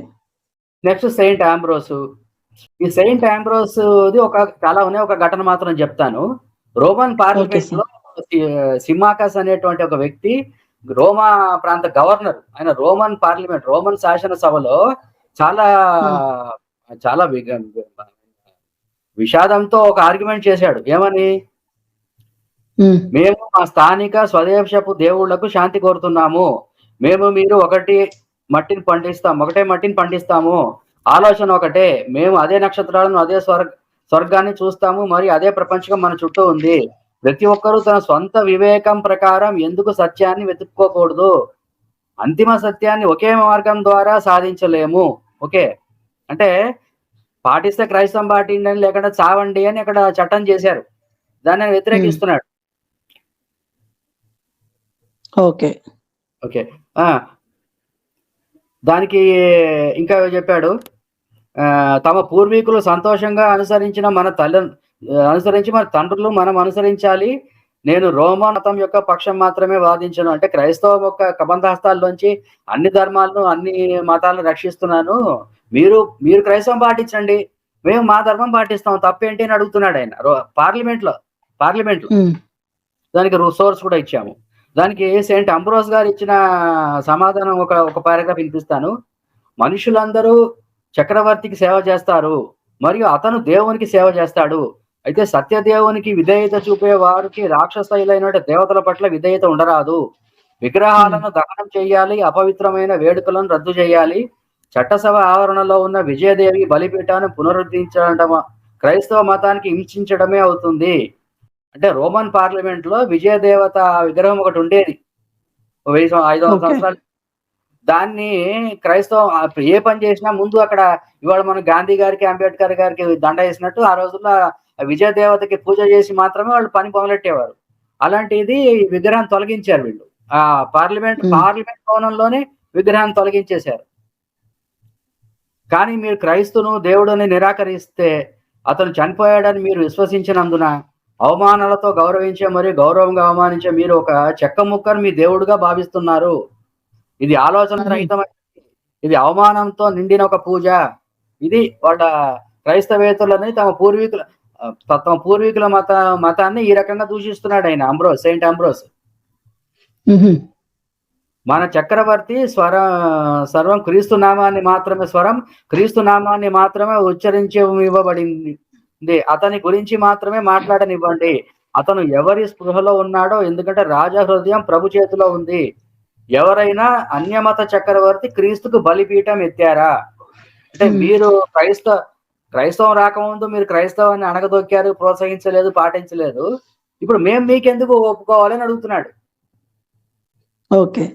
Next Saint Ambrose. ఈ సెయింట్ ఆంబ్రోస్ చాలా ఉన్నాయి, ఒక ఘటన మాత్రం చెప్తాను. రోమన్ పార్లమెంట్ లో సిమాకస్ అనేటువంటి ఒక వ్యక్తి, రోమా ప్రాంత గవర్నర్, ఆయన రోమన్ పార్లమెంట్, రోమన్ శాసన సభలో చాలా చాలా విషాదంతో ఒక ఆర్గ్యుమెంట్ చేశాడు. ఏమని? మేము మా స్థానిక స్వదేశపు దేవుళ్లకు శాంతి కోరుతున్నాము, మేము మీరు ఒకటే మట్టిని పండిస్తాము, ఆలోచన ఒకటే, మేము అదే నక్షత్రాలను, అదే స్వర్గాన్ని చూస్తాము, మరి అదే ప్రపంచం మన చుట్టూ ఉంది. ప్రతి ఒక్కరూ తన సొంత వివేకం ప్రకారం ఎందుకు సత్యాన్ని వెతుక్కోకూడదు? అంతిమ సత్యాన్ని ఒకే మార్గం ద్వారా సాధించలేము. ఓకే, అంటే పాటిస్తే క్రైస్తవం పాటిండి అని, లేకుండా చావండి అని అక్కడ చట్టం చేశారు. దాన్ని వ్యతిరేకిస్తున్నాడు. ఓకే ఓకే దానికి ఇంకా చెప్పాడు, తమ పూర్వీకులు సంతోషంగా అనుసరించి మన తండ్రులు మనం అనుసరించాలి. నేను రోమన్ మతం యొక్క పక్షం మాత్రమే వాదించను. అంటే క్రైస్తవం యొక్క కబంధహస్తాల్లోంచి అన్ని ధర్మాలను, అన్ని మతాలను రక్షిస్తున్నాను. మీరు క్రైస్తవం పాటించండి, మేము మా ధర్మం పాటిస్తాం, తప్పేంటి అని అడుగుతున్నాడు ఆయన పార్లమెంట్ లో. దానికి సోర్స్ కూడా ఇచ్చాము. దానికి సెయింట్ అంబ్రోస్ గారు ఇచ్చిన సమాధానం ఒక పారాగ్రాఫ్ వినిపిస్తాను. మనుషులందరూ చక్రవర్తికి సేవ చేస్తారు మరియు అతను దేవునికి సేవ చేస్తాడు. అయితే సత్యదేవునికి విధేయత చూపే వారికి రాక్షసైలైన దేవతల పట్ల విధేయత ఉండరాదు. విగ్రహాలను దహనం చేయాలి, అపవిత్రమైన వేడుకలను రద్దు చేయాలి. చట్టసభ ఆవరణలో ఉన్న విజయదేవి బలిపీఠాన్ని పునరుద్ధరించడం క్రైస్తవ మతానికి హింసించడమే అవుతుంది. అంటే రోమన్ పార్లమెంట్ లో విజయదేవత విగ్రహం ఒకటి ఉండేది 500 సంవత్సరాలు. దాన్ని క్రైస్తవం ఏ పని చేసినా ముందు అక్కడ, ఇవాళ మనం గాంధీ గారికి, అంబేద్కర్ గారికి దండ వేసినట్టు ఆ రోజుల్లో విజయదేవతకి పూజ చేసి మాత్రమే వాళ్ళు పని మొదలెట్టేవారు. అలాంటిది విగ్రహాన్ని తొలగించారు వీళ్ళు. ఆ పార్లమెంట్ భవనంలోనే విగ్రహాన్ని తొలగించేశారు. కానీ మీరు క్రైస్తును దేవుడిని నిరాకరిస్తే, అతను చనిపోయాడని మీరు విశ్వసించినందున అవమానాలతో గౌరవించే మరియు గౌరవంగా అవమానించే మీరు ఒక చెక్క ముక్కను మీ దేవుడుగా భావిస్తున్నారు. ఇది ఆలోచన రహితమైనది, ఇది అవమానంతో నిండిన ఒక పూజ. ఇది వాళ్ళ క్రైస్తవేతరులని తమ పూర్వీకుల మతాన్ని ఈ రకంగా దూషిస్తున్నాడు ఆయన సెయింట్ అంబ్రోస్. మన చక్రవర్తి సర్వం క్రీస్తు నామాన్ని మాత్రమే ఇవ్వబడింది. అతని గురించి మాత్రమే మాట్లాడనివ్వండి. అతను ఎవరి స్పృహలో ఉన్నాడో, ఎందుకంటే రాజా హృదయం ప్రభు చేతిలో ఉంది. ఎవరైనా అన్యమత చక్రవర్తి క్రీస్తుకు బలిపీఠం ఎత్తారా? అంటే మీరు క్రైస్తవం రాకముందు మీరు క్రైస్తవాన్ని అణగదొక్కారు, ప్రోత్సహించలేదు, పాటించలేదు. ఇప్పుడు మేము మీకెందుకు ఒప్పుకోవాలని అడుగుతున్నాడు. ఓకే,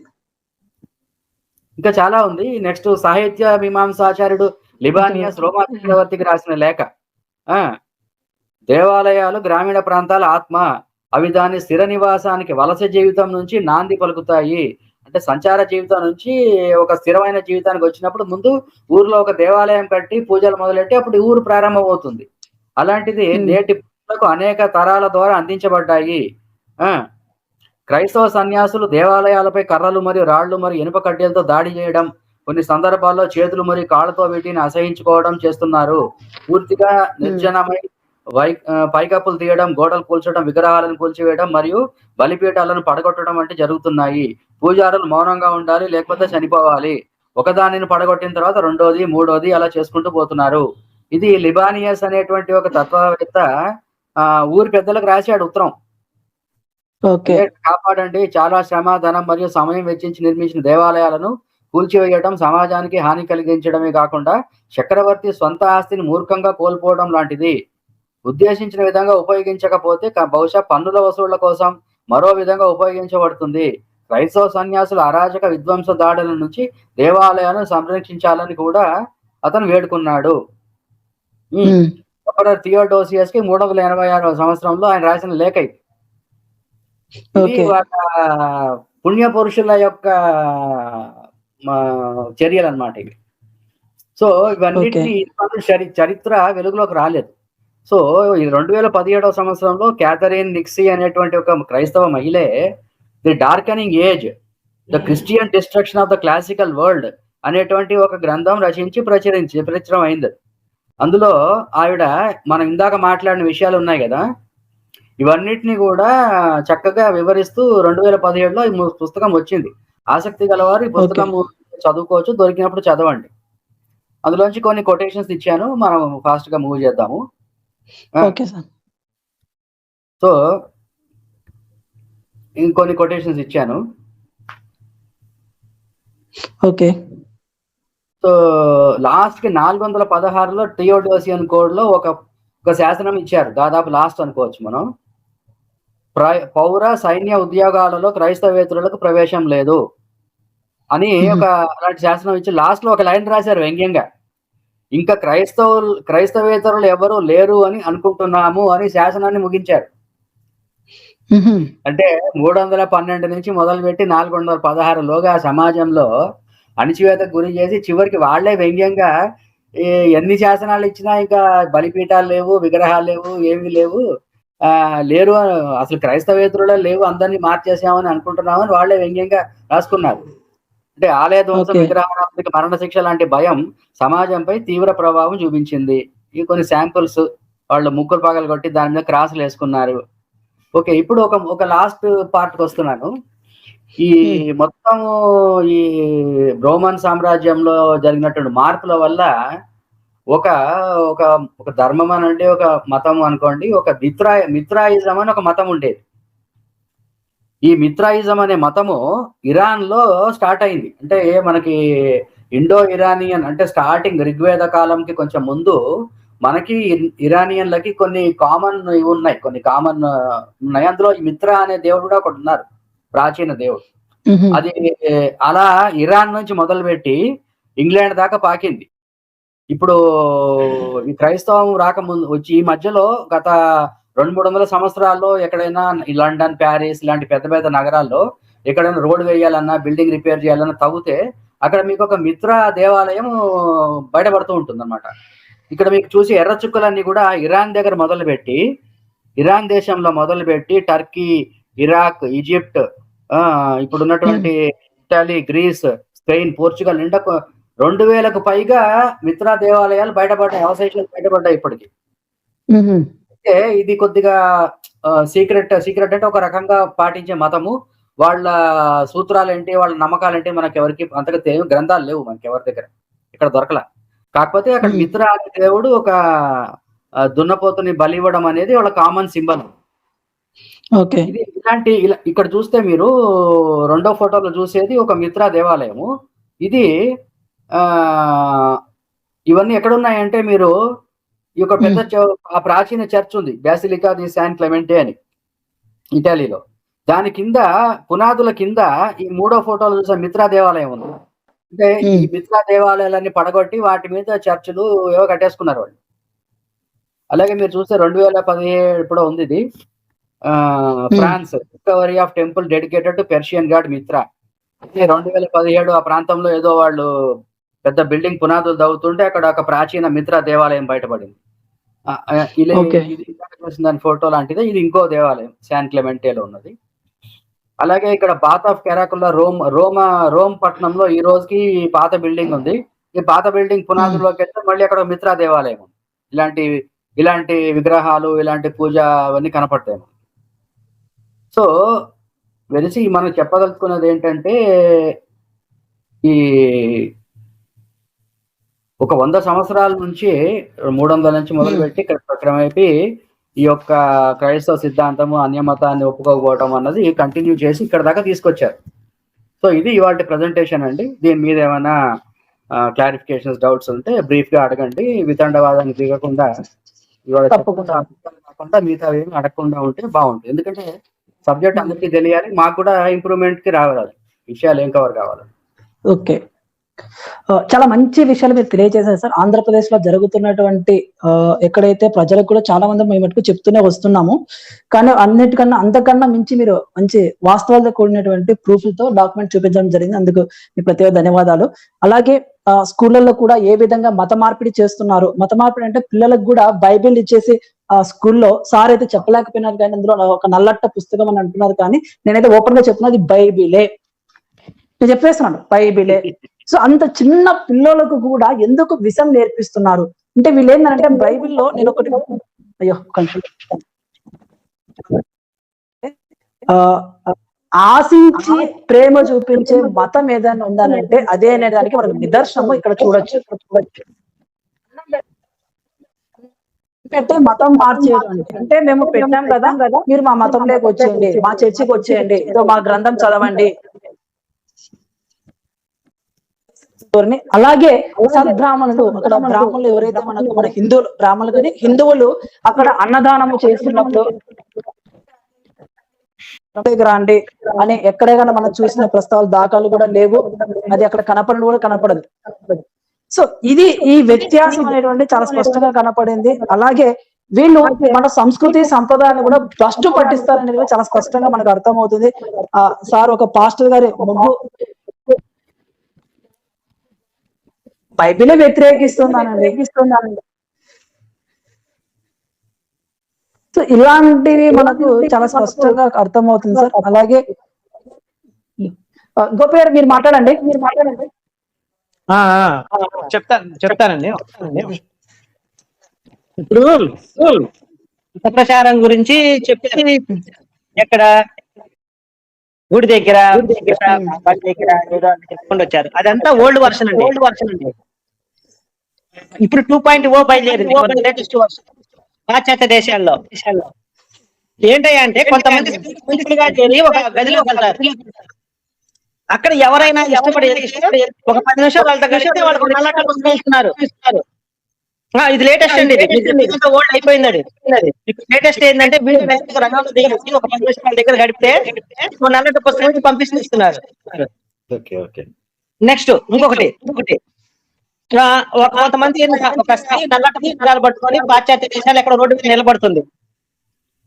ఇంకా చాలా ఉంది. నెక్స్ట్ సాహిత్య మీమాంసాచార్యుడు లిబానియస్ రోమా చక్రవర్తికి రాసిన లేఖ. దేవాలయాలు గ్రామీణ ప్రాంతాల ఆత్మ, అవి దాని స్థిర నివాసానికి వలస జీవితం నుంచి నాంది పలుకుతాయి. అంటే సంచార జీవితం నుంచి ఒక స్థిరమైన జీవితానికి వచ్చినప్పుడు ముందు ఊర్లో ఒక దేవాలయం కట్టి పూజలు మొదలెట్టి అప్పుడు ఊరు ప్రారంభమవుతుంది. అలాంటిది నేటి పిల్లలకు అనేక తరాల ద్వారా అందించబడ్డాయి. క్రైస్తవ సన్యాసులు దేవాలయాలపై కర్రలు మరియు రాళ్లు మరియు ఇనుప కడ్డీలతో దాడి చేయడం, కొన్ని సందర్భాల్లో చేతులు మరియు కాళ్ళతో వీటిని అసహించుకోవడం చేస్తున్నారు. పూర్తిగా నిర్జనమై పైకప్పులు తీయడం, గోడలు కూల్చడం, విగ్రహాలను కూల్చివేయడం మరియు బలిపీఠాలను పడగొట్టడం వంటి జరుగుతున్నాయి. పూజారులు మౌనంగా ఉండాలి, లేకపోతే చనిపోవాలి. ఒకదానిని పడగొట్టిన తర్వాత రెండోది, మూడోది అలా చేసుకుంటూ పోతున్నారు. ఇది లిబానియస్ అనేటువంటి ఒక తత్వవేత్త ఊరి పెద్దలకు రాశాడు ఉత్తరం. కాపాడండి, చాలా శ్రమ, ధనం మరియు సమయం వెచ్చించి నిర్మించిన దేవాలయాలను కూల్చివేయడం సమాజానికి హాని కలిగించడమే కాకుండా చక్రవర్తి సొంత ఆస్తిని మూర్ఖంగా కోల్పోవడం లాంటిది. ఉద్దేశించిన విధంగా ఉపయోగించకపోతే బహుశా పన్నుల వసూళ్ల కోసం మరో విధంగా ఉపయోగించబడుతుంది. క్రైస్తవ సన్యాసుల అరాజక విధ్వంస దాడుల నుంచి దేవాలయాలను సంరక్షించాలని కూడా అతను వేడుకున్నాడు. థియోడోసియస్ కి 386వ సంవత్సరంలో ఆయన రాసిన లేఖ ఇది. వాళ్ళ పుణ్య పురుషుల యొక్క చర్యలు అన్నమాట ఇవి. సో ఇవన్నిటిని చరిత్ర వెలుగులోకి రాలేదు. సో ఈ 2017వ సంవత్సరంలో క్యాథరిన్ నిక్సీ అనేటువంటి ఒక క్రైస్తవ మహిళే the darkening age, the Christian destruction of the classical world అనేటువంటి ఒక గ్రంథం రచించి ప్రచురం అయింది. అందులో ఆవిడ మనం ఇందాక మాట్లాడిన విషయాలు ఉన్నాయి కదా, ఇవన్నిటిని కూడా చక్కగా వివరిస్తూ 2017లో ఈ పుస్తకం వచ్చింది. ఆసక్తి గలవారు ఈ పుస్తకం చదువుకోవచ్చు, దొరికినప్పుడు చదవండి. అందులోంచి కొన్ని కొటేషన్స్ ఇచ్చాను, మనం ఫాస్ట్ గా మూవ్ చేద్దాము. సో ఇంకొన్ని కొటేషన్స్ ఇచ్చాను. ఓకే. సో లాస్ట్ కి 416లో థియోడోసియన్ కోడ్ లో ఒక శాసనం ఇచ్చారు, దాదాపు లాస్ట్ అనుకోవచ్చు మనం. పౌర సైన్య ఉద్యోగాలలో క్రైస్తవేతరులకు ప్రవేశం లేదు అని అలాంటి శాసనం ఇచ్చి లాస్ట్ లో ఒక లైన్ రాశారు వ్యంగ్యంగా, ఇంకా క్రైస్తవేతరులు ఎవరు లేరు అని అనుకుంటున్నాము అని శాసనాన్ని ముగించారు. అంటే 312 నుంచి మొదలుపెట్టి 416లోగా సమాజంలో అణిచివేతకు గురి చేసి చివరికి వాళ్లే వ్యంగ్యంగా ఎన్ని శాసనాలు ఇచ్చినా ఇంకా బలిపీఠాలు లేవు, విగ్రహాలు లేవు, ఏమీ లేవు, లేరు, అసలు క్రైస్తవేతరులే లేవు, అందరినీ మార్చేసామని అనుకుంటున్నామని వాళ్లే వ్యంగ్యంగా రాసుకున్నారు. అంటే ఆలయ ధ్వంసం, విగ్రహానికి మరణశిక్ష లాంటి భయం సమాజంపై తీవ్ర ప్రభావం చూపించింది. ఈ కొన్ని శాంపుల్స్, వాళ్ళు ముక్కులు పగలు కొట్టి దాని మీద క్రాసులు వేసుకున్నారు. ఓకే, ఇప్పుడు ఒక లాస్ట్ పార్ట్కి వస్తున్నాను. ఈ మొత్తం ఈ రోమన్ సామ్రాజ్యంలో జరిగినటువంటి మార్పుల వల్ల ఒక ధర్మం అనంటే ఒక మతం అనుకోండి, ఒక మిత్రాయిజం అని ఒక మతం ఉండేది. ఈ మిత్రాయిజం అనే మతము ఇరాన్ లో స్టార్ట్ అయింది. అంటే మనకి ఇండో ఇరానియన్ అంటే స్టార్టింగ్ ఋగ్వేద కాలంకి కొంచెం ముందు మనకి ఇరానియన్లకి కొన్ని కామన్ ఉన్నాయి, అందులో ఈ మిత్ర అనే దేవుడు కూడా ఒకటి ఉన్నారు, ప్రాచీన దేవుడు. అది అలా ఇరాన్ నుంచి మొదలుపెట్టి ఇంగ్లాండ్ దాకా పాకింది. ఇప్పుడు ఈ క్రైస్తవం రాకముందు వచ్చి ఈ మధ్యలో గత 200-300 సంవత్సరాల్లో ఎక్కడైనా లండన్, ప్యారిస్ ఇలాంటి పెద్ద పెద్ద నగరాల్లో ఎక్కడైనా రోడ్డు వేయాలన్నా, బిల్డింగ్ రిపేర్ చేయాలన్నా తవ్వితే అక్కడ మీకు ఒక మిత్ర దేవాలయం బయటపడుతూ ఉంటుంది అన్నమాట. ఇక్కడ మీకు చూసి ఎర్ర చుక్కలన్నీ కూడా ఇరాన్ దగ్గర మొదలుపెట్టి, ఇరాన్ దేశంలో మొదలుపెట్టి టర్కీ, ఇరాక్, ఈజిప్ట్, ఇప్పుడు ఉన్నటువంటి ఇటలీ, గ్రీస్, స్పెయిన్, పోర్చుగల్ నిండా 2000కు పైగా మిత్ర దేవాలయాలు బయటపడ్డాయి, అవశేషాలు బయటపడ్డాయి ఇప్పటికి. అయితే ఇది కొద్దిగా సీక్రెట్ అంటే ఒక రకంగా పాటించే మతము. వాళ్ళ సూత్రాలు ఏంటి, వాళ్ళ నమ్మకాలు ఏంటి మనకి ఎవరికి అంతగా తెలియదు, గ్రంథాలు లేవు మనకి ఎవరి దగ్గర, ఇక్కడ దొరకల. కాకపోతే అక్కడ మిత్ర అనే దేవుడు ఒక దున్నపోతుని బలి ఇవ్వడం అనేది వాళ్ళ కామన్ సింబల్. ఇది ఇక్కడ చూస్తే మీరు రెండో ఫోటోలో చూసేది ఒక మిత్ర దేవాలయము. ఇది ఇవన్నీ ఎక్కడున్నాయంటే మీరు ఈ యొక్క పెద్ద ఆ ప్రాచీన చర్చ్ ఉంది, బాసిలికా ది శాన్ క్లెమెంటే అని ఇటలీలో. దాని కింద పునాదుల కింద ఈ మూడో ఫోటోలు చూసే మిత్ర దేవాలయం ఉంది. అంటే ఈ మిత్ర దేవాలయాలన్నీ పడగొట్టి వాటి మీద చర్చిలు ఏవో కట్టేసుకున్నారు వాళ్ళు. అలాగే మీరు చూస్తే 2017 ఇప్పుడు ఉంది ఇది, France, discovery of temple dedicated to Persian god Mithra. 2017 ఆ ప్రాంతంలో ఏదో వాళ్ళు పెద్ద బిల్డింగ్ పునాదులు దవ్వుతుంటే అక్కడ ఒక ప్రాచీన మిత్ర దేవాలయం బయటపడింది. దాని ఫోటో లాంటిదే ఇది, ఇంకో దేవాలయం శాన్ క్లెమెంటేలో ఉన్నది. అలాగే ఇక్కడ బాత్ ఆఫ్ కెరాకుల్లా రోమ్ పట్టణంలో ఈ రోజుకి పాత బిల్డింగ్ ఉంది. ఈ పాత బిల్డింగ్ పునాదుల్లోకి వెళ్తే మళ్ళీ అక్కడ మిత్ర దేవాలయం ఉంది. ఇలాంటి విగ్రహాలు, ఇలాంటి పూజ అవన్నీ కనపడతాయి. సో వెలిసి మనం చెప్పదలుచుకున్నది ఏంటంటే, ఈ ఒక 100 సంవత్సరాల నుంచి 300 నుంచి మొదలుపెట్టి క్రమేపీ ఈ యొక్క క్రైస్తవ సిద్ధాంతము, అన్యమతాన్ని ఒప్పుకోకపోవడం అన్నది కంటిన్యూ చేసి ఇక్కడ దాకా తీసుకొచ్చారు. సో ఇది ఇవాళ ప్రెజెంటేషన్ అండి. దీని మీద ఏమైనా క్లారిఫికేషన్స్, డౌట్స్ ఉంటే బ్రీఫ్ గా అడగండి. వితండవాదానికి దిగకుండా ఇవాళ కాకుండా మిగతా ఏమి అడగకుండా ఉంటే బాగుంటుంది. ఎందుకంటే సబ్జెక్ట్ అందరికీ తెలియాలి, మాకు కూడా ఇంప్రూవ్మెంట్ కి రావాలి, విషయాలు ఏం కవర్ కావాలి. ఓకే, చాలా మంచి విషయాలు మీరు తెలియజేశారు సార్. ఆంధ్రప్రదేశ్ లో జరుగుతున్నటువంటి ఎక్కడైతే ప్రజలకు కూడా చాలా మంది మేము మటుకు చెప్తూనే వస్తున్నాము. కానీ అన్నిటికన్నా అంతకన్నా మించి మీరు మంచి వాస్తవాలతో కూడినటువంటి ప్రూఫ్‌లతో డాక్యుమెంట్ చూపించడం జరిగింది. అందుకు మీకు ప్రత్యేక ధన్యవాదాలు. అలాగే స్కూళ్ళల్లో కూడా ఏ విధంగా మత మార్పిడి చేస్తున్నారు. మత మార్పిడి అంటే పిల్లలకు కూడా బైబిల్ ఇచ్చేసి స్కూల్లో సార్ అయితే చెప్పలేకపోయినారు కానీ అందులో ఒక నల్లట్ట పుస్తకం అని అంటున్నారు కానీ నేనైతే ఓపెన్ గా చెప్తున్నది బైబిలే. నేను చెప్పేస్తున్నాను బైబిలే. సో అంత చిన్న పిల్లలకు కూడా ఎందుకు విషం నేర్పిస్తున్నారు అంటే వీళ్ళు ఏంటంటే బైబిల్లో నేను ఒకటి అయ్యో కొంచెం ఆశించి ప్రేమ చూపించే మతం ఏదైనా ఉందనంటే అదే అనే దానికి మనకు నిదర్శనము ఇక్కడ చూడొచ్చు. అంటే మతం మార్చేయడం అంటే మేము పెట్టాం కదా మీరు మా మతంలోకి వచ్చేయండి, మా చర్చికి వచ్చేయండి, ఏదో మా గ్రంథం చదవండి. అలాగే సద్బ్రాహ్మణులు అక్కడ బ్రాహ్మణులు ఎవరైతే మనకు మన హిందువులు బ్రాహ్మణులు కానీ హిందువులు అక్కడ అన్నదానము చేస్తున్నప్పుడు రాండి అని ఎక్కడైనా మనం చూసిన ప్రస్తావాలు దాఖలు కూడా లేవు. అది అక్కడ కనపడదు కూడా కనపడదు. సో ఇది ఈ వ్యత్యాసం అనేటువంటి చాలా స్పష్టంగా కనపడింది. అలాగే వీళ్ళు మన సంస్కృతి సంప్రదాయాన్ని కూడా భ్రష్టు పట్టిస్తారనేది చాలా స్పష్టంగా మనకు అర్థమవుతుంది. సార్ ఒక పాస్టర్ గారి ముగ్గు బైబిలే వ్యతిరేకిస్తున్నానండి. సో ఇలాంటివి మనకు చాలా స్పష్టంగా అర్థమవుతుంది సార్. అలాగే గోపి గారు మీరు మాట్లాడండి. చెప్తానండి. ఇప్పుడు మత ప్రచారం గురించి చెప్పేది ఎక్కడ గుడి దగ్గర బడి దగ్గర ఏదో చెప్పుకుంటూ వచ్చారు. అదంతా ఓల్డ్ వర్షన్ అండి. ఇప్పుడు 2.0 బయలుదేరింది లేటెస్ట్ వర్షన్ పాశ్చాత్య దేశాల్లో. ఏంటంటే కొంతమంది మంచిగా చేరి ఒక గదిలోకి వెళ్తారు. అక్కడ ఎవరైనా ఇష్టపడి ఒక 10 నిమిషాలు వాళ్ళ దగ్గర వాళ్ళకి నల్లట పుస్తకం ఇస్తున్నారు. ఇది లేటెస్ట్ అండి. ఇది ఓల్డ్ అయిపోయింది. అది లేటెస్ట్ ఏంటంటే వీళ్ళు రంగంలో దిగేసి ఒక 10 నిమిషాలు వాళ్ళ దగ్గర గడిపితే నల్లట పుస్తకం పంపిస్తున్నారు. నెక్స్ట్ ఇంకొకటి కొంతమంది ఒక స్త్రీ నల్లట పుస్తకాలు పట్టుకొని పాశ్చాత్య దేశాలు ఎక్కడ రోడ్డు మీద నిలబడుతుంది.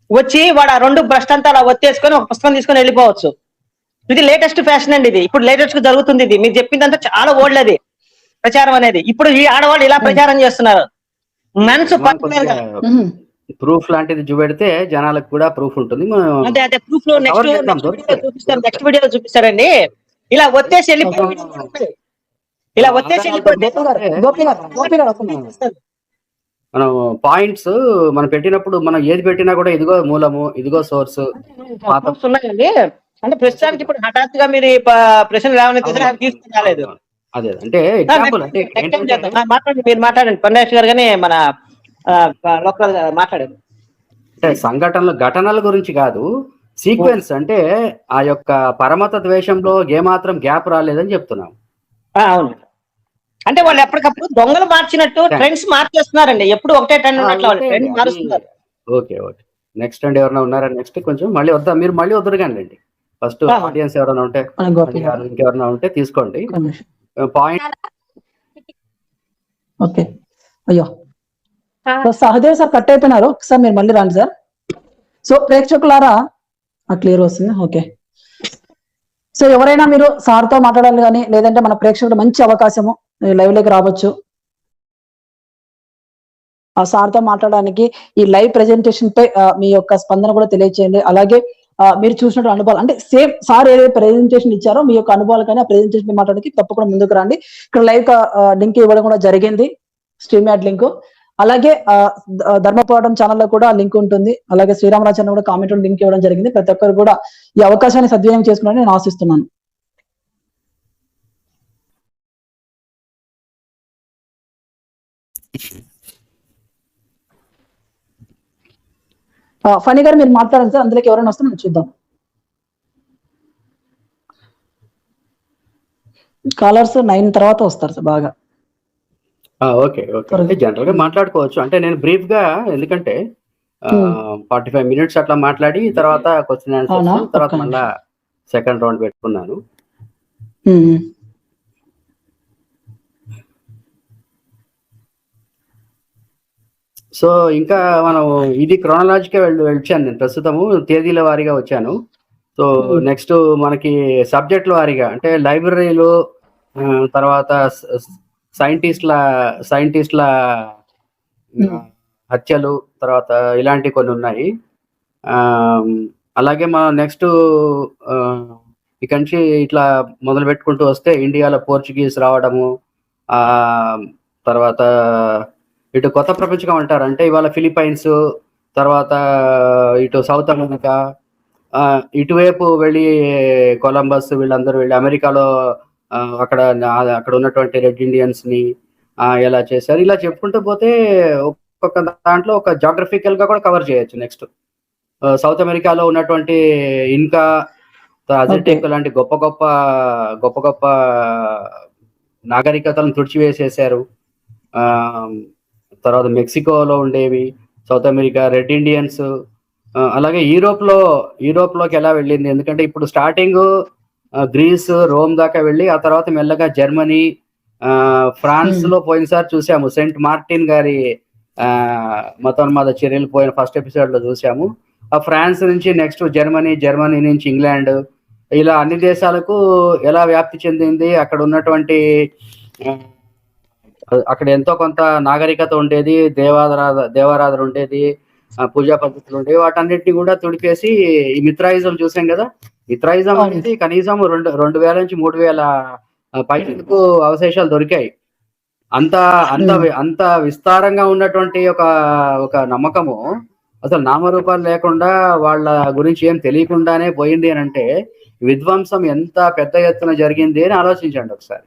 వచ్చి వాడు ఆ 2 బ్రష్ అంతా అలా ఒత్తేసుకొని ఒక పుస్తకం తీసుకొని వెళ్ళిపోవచ్చు. ఇది లేటెస్ట్ ఫ్యాషన్ అండి. ఇది ఇప్పుడు లేటెస్ట్ గా జరుగుతుంది. ఇది మీరు చెప్పిందంతా చాలా ఓల్డ్ అది ప్రచారం అనేది. ఇప్పుడు ఈ ఆడవాళ్ళు ఇలా ప్రచారం చేస్తున్నారు. మెన్స్ ప్రూఫ్ లాంటిది చూపెడితే జనాలకు కూడా ప్రూఫ్ ఉంటుంది. అదే ప్రూఫ్ లో నెక్స్ట్ వీడియోలో చూపిస్తారండి. ఇలా ఒత్తేసి వెళ్ళిపోయి మనం పాయింట్స్ మనం పెట్టినప్పుడు మనం ఏది పెట్టినా కూడా ఇదిగో మూలము, ఇదిగో సోర్స్ ఉన్నాయండి. అంటే ప్రస్తుతానికి ఇప్పుడు హఠాత్తుగా మీరు ప్రశ్న తీసుకురాలేదు. అదే అంటే ఎగ్జాంపుల్ అంటే మాట్లాడండి, మీరు మాట్లాడండి పండేష్ గారు కానీ మన లోకల్ మాట్లాడారు. అంటే సంఘటనలు ఘటనల గురించి కాదు, సీక్వెన్స్ అంటే ఆ యొక్క పరమత ద్వేషంలో ఏమాత్రం గ్యాప్ రాలేదని చెప్తున్నాం. అవును, అంటే వాళ్ళు ఎప్పటికప్పుడు దొంగలు మార్చినట్టు ట్రెండ్స్ మార్చేస్తున్నారండి. ఎప్పుడు ఒకటే ట్రెండ్ ట్రెండ్ మారుస్తున్నారు. ఓకే నెక్స్ట్ అండి ఎవరైనా ఉన్నారా? నెక్స్ట్ కొంచెం మళ్ళీ వద్దా, మీరు మళ్ళీ వద్దరు కానీ ఫస్ట్ ఆడియన్స్ ఎవరైనా ఉంటే ఇంకెవరైనా ఉంటే తీసుకోండి. Point okay. అయ్యో సహదేవ్ సార్ కట్ అయిపోయినారు. ఒకసారి మీరు మళ్ళీ రండి సార్. సో ప్రేక్షకులారా క్లియర్ వస్తుంది. ఓకే. సో ఎవరైనా మీరు సార్తో మాట్లాడాలి కానీ లేదంటే మన ప్రేక్షకుడు మంచి అవకాశము లైవ్ లోకి రావచ్చు. ఆ సార్తో మాట్లాడడానికి ఈ లైవ్ ప్రెజెంటేషన్ పై మీ యొక్క స్పందన కూడా తెలియచేయండి. అలాగే మీరు చూసినట్టు అనుభవాలు అంటే సేమ్ సార్ ఏదైతే ప్రెజెంటేషన్ ఇచ్చారో మీ యొక్క అనుభవాలు కానీ ఆ ప్రెజెంటేషన్ మాట్లాడడానికి తప్పకుండా ముందుకు రండి. ఇక్కడ లైవ్ లింక్ ఇవ్వడం కూడా జరిగింది, స్ట్రీమ్ యాడ్ లింక్. అలాగే ధర్మపోరాటం ఛానల్లో కూడా లింక్ ఉంటుంది. అలాగే శ్రీరామరాజు ఛానల్ కూడా కామెంట్ లింక్ ఇవ్వడం జరిగింది. ప్రతి ఒక్కరు కూడా ఈ అవకాశాన్ని సద్వినియోగం చేసుకున్నారని నేను ఆశిస్తున్నాను. ఫనీ గారు మీరు మాట్లాడండి సార్, అందులోకి ఎవరైనా వస్తే మనం చూద్దాం. కాలర్స్ 9 తర్వాత వస్తారు సార్ బాగా. ఓకే జనరల్ గా మాట్లాడుకోవచ్చు. అంటే నేను బ్రీఫ్ గా, ఎందుకంటే 45 minutes అట్లా మాట్లాడి తర్వాత క్వశ్చన్ ఆన్సర్స్, తర్వాత మళ్ళా సెకండ్ రౌండ్ పెట్టుకున్నాను. సో ఇంకా మనం ఇది క్రోనలాజికే వచ్చాను నేను ప్రస్తుతము తేదీల వారీగా వచ్చాను. సో నెక్స్ట్ మనకి సబ్జెక్టుల వారీగా అంటే లైబ్రరీలు, తర్వాత సైంటిస్ట్ల హత్యలు, తర్వాత ఇలాంటివి కొన్ని ఉన్నాయి. అలాగే మనం నెక్స్ట్ ఇక్కడి నుంచి ఇట్లా మొదలు పెట్టుకుంటూ వస్తే ఇండియాలో పోర్చుగీస్ రావడము, తర్వాత ఇటు కొత్త ప్రపంచం అంటారు, అంటే ఇవాళ ఫిలిప్పైన్స్, తర్వాత ఇటు సౌత్ అమెరికా, ఇటువైపు వెళ్ళి కొలంబస్ వీళ్ళందరూ వెళ్ళి అమెరికాలో అక్కడ ఉన్నటువంటి రెడ్ ఇండియన్స్ ని ఎలా చేశారు, ఇలా చెప్పుకుంటూ పోతే ఒక్కొక్క దాంట్లో ఒక జాగ్రఫికల్ గా కూడా కవర్ చేయొచ్చు. నెక్స్ట్ సౌత్ అమెరికాలో ఉన్నటువంటి ఇన్కా, అజటెక్ లాంటి గొప్ప గొప్ప నాగరికతలను తుడిచివేసేశారు. తర్వాత మెక్సికోలో ఉండేవి, సౌత్ అమెరికా, రెడ్ ఇండియన్స్, అలాగే యూరోప్లోకి ఎలా వెళ్ళింది, ఎందుకంటే ఇప్పుడు స్టార్టింగ్ గ్రీస్, రోమ్ దాకా వెళ్ళి ఆ తర్వాత మెల్లగా జర్మనీ, ఫ్రాన్స్ లో పోయినసారి చూసాము సెయింట్ మార్టిన్ గారి మతోన్మాద చర్యలు పోయిన ఫస్ట్ ఎపిసోడ్ లో చూసాము. ఆ ఫ్రాన్స్ నుంచి నెక్స్ట్ జర్మనీ నుంచి ఇంగ్లాండ్, ఇలా అన్ని దేశాలకు ఎలా వ్యాప్తి చెందింది, అక్కడ ఉన్నటువంటి అక్కడ ఎంతో కొంత నాగరికత ఉండేది, దేవారాధన ఉండేది, పూజా పద్ధతులు ఉండేవి, వాటన్నిటిని కూడా తుడిపేసి ఈ మిత్రాయిజం చూసాం కదా. మిత్రాయిజం అనేది కనీసం 2000 నుంచి 3000 పైకి అవశేషాలు దొరికాయి. అంత విస్తారంగా ఉన్నటువంటి ఒక నమ్మకము అసలు నామరూపాలు లేకుండా వాళ్ళ గురించి ఏం తెలియకుండానే పోయింది అని అంటే విధ్వంసం ఎంత పెద్ద ఎత్తున జరిగింది అని ఆలోచించండి ఒకసారి.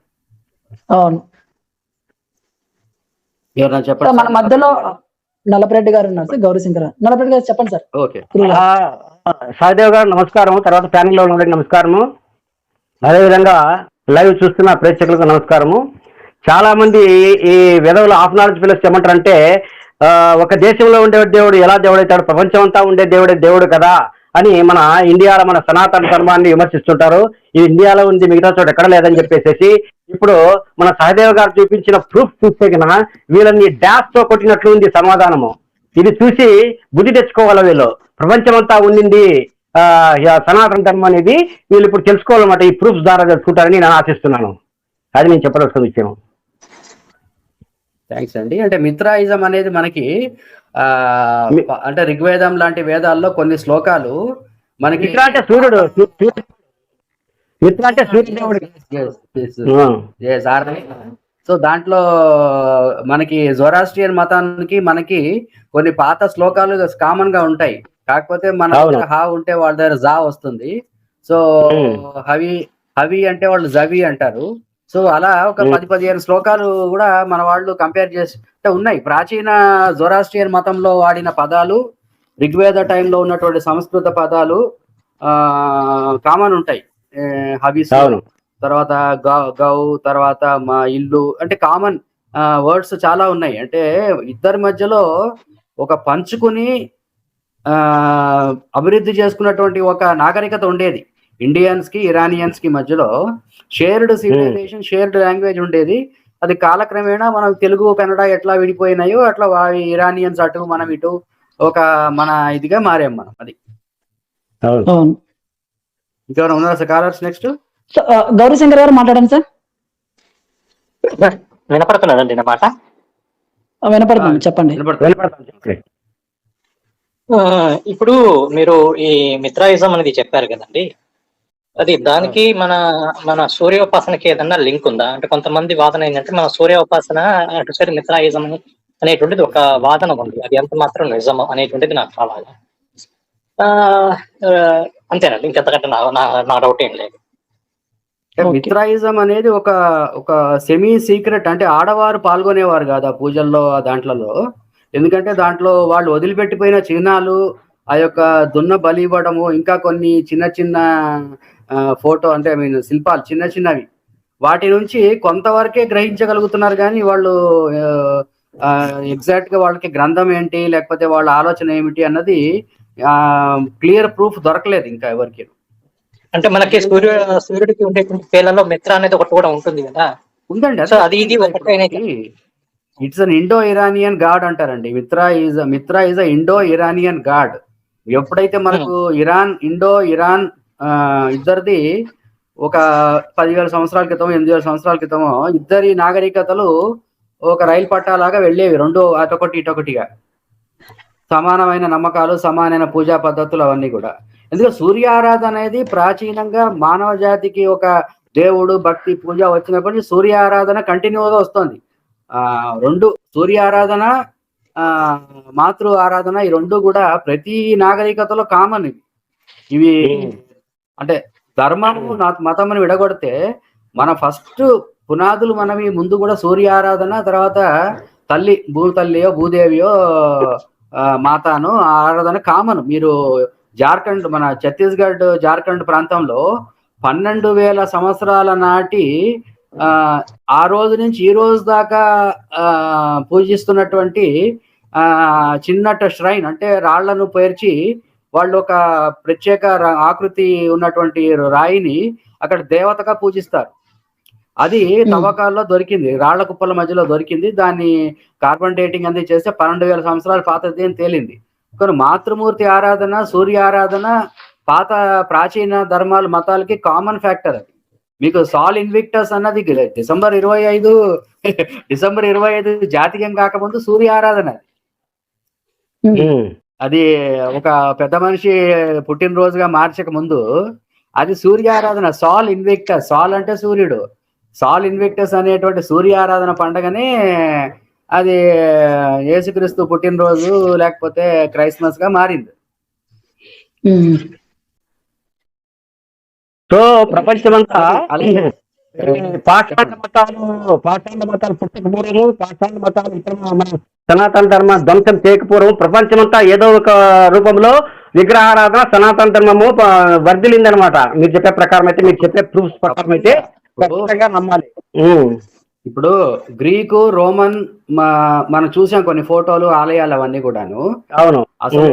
అవును, ఎవరన్నా చెప్పండి. మన మధ్యలో నలపరెడ్డి గారు ఉన్నారు సార్, గౌరీశంకర్. నలపరెడ్డి గారు చెప్పండి సార్. ఓకే, సహదేవ్ గారు నమస్కారం, తర్వాత ప్యానెల్ లో ఉన్న నమస్కారము, అదేవిధంగా లైవ్ చూస్తున్న ప్రేక్షకులకు నమస్కారము. చాలా మంది ఈ విధవులు ఆఫ్ నాలెడ్జ్ పిల్లలు ఏమంటారంటే ఒక దేశంలో ఉండే దేవుడు ఎలా దేవుడైతాడు, ప్రపంచం అంతా ఉండే దేవుడు కదా అని మన ఇండియాలో మన సనాతన ధర్మాన్ని విమర్శిస్తుంటారు. ఇది ఇండియాలో ఉంది, మిగతా చోట ఎక్కడ లేదని చెప్పేసి ఇప్పుడు మన సహదేవ్ గారు చూపించిన ప్రూఫ్ చూస్తే కన్నా వీళ్ళని డాష్ తో కొట్టినట్లు ఉంది సమాధానము. ఇది చూసి బుద్ధి తెచ్చుకోవాలి, వీళ్ళు ప్రపంచం అంతా ఉండింది సనాతన ధర్మం అనేది వీళ్ళు ఇప్పుడు తెలుసుకోవాలన్నమాట. ఈ ప్రూఫ్స్ ద్వారా తెలుసుకుంటారని నేను ఆశిస్తున్నాను. అది నేను చెప్పదలుచుకున్న విషయం. థ్యాంక్స్ అండి. అంటే మిత్రాయిజం అనేది మనకి అంటే ఋగ్వేదం లాంటి వేదాల్లో కొన్ని శ్లోకాలు మనకి మిత్ర అంటే సూర్యుడు, మిత్ర అంటే సూర్యదేవుడు. సో దాంట్లో మనకి జోరాస్ట్రియన్ మతానికి మనకి కొన్ని పాత శ్లోకాలు కామన్ గా ఉంటాయి. కాకపోతే మన దగ్గర హా ఉంటే వాళ్ళ దగ్గర జా వస్తుంది. సో హవి అంటే వాళ్ళు జవి అంటారు. సో అలా ఒక 10-15 శ్లోకాలు కూడా మన వాళ్ళు కంపేర్ చేసి ఉన్నాయి. ప్రాచీన జోరాస్ట్రియన్ మతంలో వాడిన పదాలు, ఋగ్వేద టైంలో ఉన్నటువంటి సంస్కృత పదాలు కామన్ ఉంటాయి. హబీస్, తర్వాత గౌ, తర్వాత మా ఇల్లు, అంటే కామన్ వర్డ్స్ చాలా ఉన్నాయి. అంటే ఇద్దరి మధ్యలో ఒక పంచుకుని అభివృద్ధి చేసుకున్నటువంటి ఒక నాగరికత ఉండేది. ఇండియన్స్ కి ఇరానియన్స్ కి మధ్యలో షేర్డ్ సివిలైజేషన్, షేర్డ్ లాంగ్వేజ్ ఉండేది. అది కాలక్రమేణా మనం తెలుగు, కన్నడ ఎట్లా విడిపోయినాయో అట్లా ఇరానియన్స్ అటు, మనం ఇటు ఒక మన ఇదిగా మారాం మనం. అది ఇంకెవరైనా ఉన్నారా సార్ కాలర్స్? నెక్స్ట్ గౌరీశంకర్ గారు మాట్లాడండి సార్. వినపడుతున్నదండి నా మాట? వినపడుతుంది, చెప్పండి. ఇప్పుడు మీరు ఈ మిత్రాయిజం అనేది చెప్పారు కదండి, అది దానికి మన సూర్యోపాసనకి ఏదన్నా లింక్ ఉందా? అంటే కొంతమంది వాదన ఏంటంటే మన సూర్యోపాసన అటు సైడ్ మిత్రాయిజం అనేటువంటిది ఒక వాదన ఉంది. అది ఎంత మాత్రం నిజం అనేటువంటిది నాకు కావాలి. అంతేనండి, ఇంకెంతకంటే నా డౌట్ ఏం లేదు. మిత్రాయిజం అనేది ఒక సెమీ సీక్రెట్, అంటే ఆడవారు పాల్గొనేవారు కాదు ఆ పూజల్లో, ఆ దాంట్లలో. ఎందుకంటే దాంట్లో వాళ్ళు వదిలిపెట్టిపోయిన చిహ్నాలు, ఆ యొక్క దున్న బలి ఇవ్వడము, ఇంకా కొన్ని చిన్న ఫోటో అంటే శిల్పాలు చిన్నవి, వాటి నుంచి కొంతవరకే గ్రహించగలుగుతున్నారు. కానీ వాళ్ళు ఎగ్జాక్ట్ గా వాళ్ళకి గ్రంథం ఏంటి, లేకపోతే వాళ్ళ ఆలోచన ఏమిటి అన్నది క్లియర్ ప్రూఫ్ దొరకలేదు ఇంకా ఎవరికి. అంటే మనకి సూర్యుడికి ఉండేటువంటి పేర్లలో మిత్ర అనేది ఒకటి కూడా ఉంటుంది కదా? ఉందండి, అది ఇది ఒకటి. It's an Indo Iranian God అంటారండి. మిత్ర is a Indo Iranian God. ఎప్పుడైతే మనకు ఇండో ఇరాన్ ఇద్దరిది ఒక 10,000 సంవత్సరాల క్రితం 8,000 సంవత్సరాల క్రితమో ఇద్దరి నాగరికతలు ఒక రైలు పట్టాలాగా వెళ్ళేవి, రెండు అటొకటి ఇటొకటిగా. సమానమైన నమ్మకాలు, సమానమైన పూజా పద్ధతులు అవన్నీ కూడా. ఎందుకంటే సూర్యారాధన అనేది ప్రాచీనంగా మానవ జాతికి ఒక దేవుడు భక్తి పూజ వచ్చినప్పటి నుంచి సూర్యారాధన కంటిన్యూగా వస్తుంది. రెండు సూర్యారాధన మాతృ ఆరాధన ఈ రెండు కూడా ప్రతి నాగరికతలో కామన్. ఇవి అంటే ధర్మము మతముని విడగొడితే మన ఫస్ట్ పునాదులు మనవి ముందు కూడా సూర్య ఆరాధన, తర్వాత తల్లి భూతల్లియో భూదేవియో మాతాను ఆరాధన కామన్. మీరు జార్ఖండ్, మన ఛత్తీస్గఢ్ జార్ఖండ్ ప్రాంతంలో 12,000 సంవత్సరాల నాటి ఆ రోజు నుంచి ఈ రోజు దాకా పూజిస్తున్నటువంటి చిన్నట ష్రైన్, అంటే రాళ్లను పేర్చి వాళ్ళు ఒక ప్రత్యేక ఆకృతి ఉన్నటువంటి రాయిని అక్కడ దేవతగా పూజిస్తారు. అది తవ్వకాల్లో దొరికింది, రాళ్ల కుప్పల మధ్యలో దొరికింది. దాన్ని కార్బన్ డేటింగ్ అంది చేస్తే 12,000 సంవత్సరాల పాతది అని తేలింది. కానీ మాతృమూర్తి ఆరాధన, సూర్య ఆరాధన పాత ప్రాచీన ధర్మాలు మతాలకి కామన్ ఫ్యాక్టర్. అది మీకు సాల్ ఇన్విక్టస్ అన్నది డిసెంబర్ 25 జాతీయం కాకముందు సూర్య ఆరాధన. అది ఒక పెద్ద మనిషి పుట్టినరోజుగా మార్చక ముందు అది సూర్య ఆరాధన. సాల్ ఇన్విక్టస్, సాల్ అంటే సూర్యుడు, సాల్ ఇన్విక్టస్ అనేటువంటి సూర్య ఆరాధన పండగనే అది యేసుక్రీస్తు పుట్టినరోజు లేకపోతే క్రైస్మస్ గా మారింది. సో ప్రపంచమంతా పాషాణ మతాలు పుట్టకపూర్వము, పాషాణ మతాలు మన సనాతన ధర్మ ధ్వంసం చేయకపోవడం, ప్రపంచమంతా ఏదో ఒక రూపంలో విగ్రహారాధన సనాతన ధర్మము వర్ధిల్లిందనమాట. మీరు చెప్పే ప్రకారం అయితే, మీరు చెప్పే ప్రూఫ్స్ ప్రకారం అయితే ఖచ్చితంగా నమ్మాలి. ఇప్పుడు గ్రీకు, రోమన్ మనం చూసాం కొన్ని ఫోటోలు, ఆలయాలు అవన్నీ కూడాను. అవును. అసలు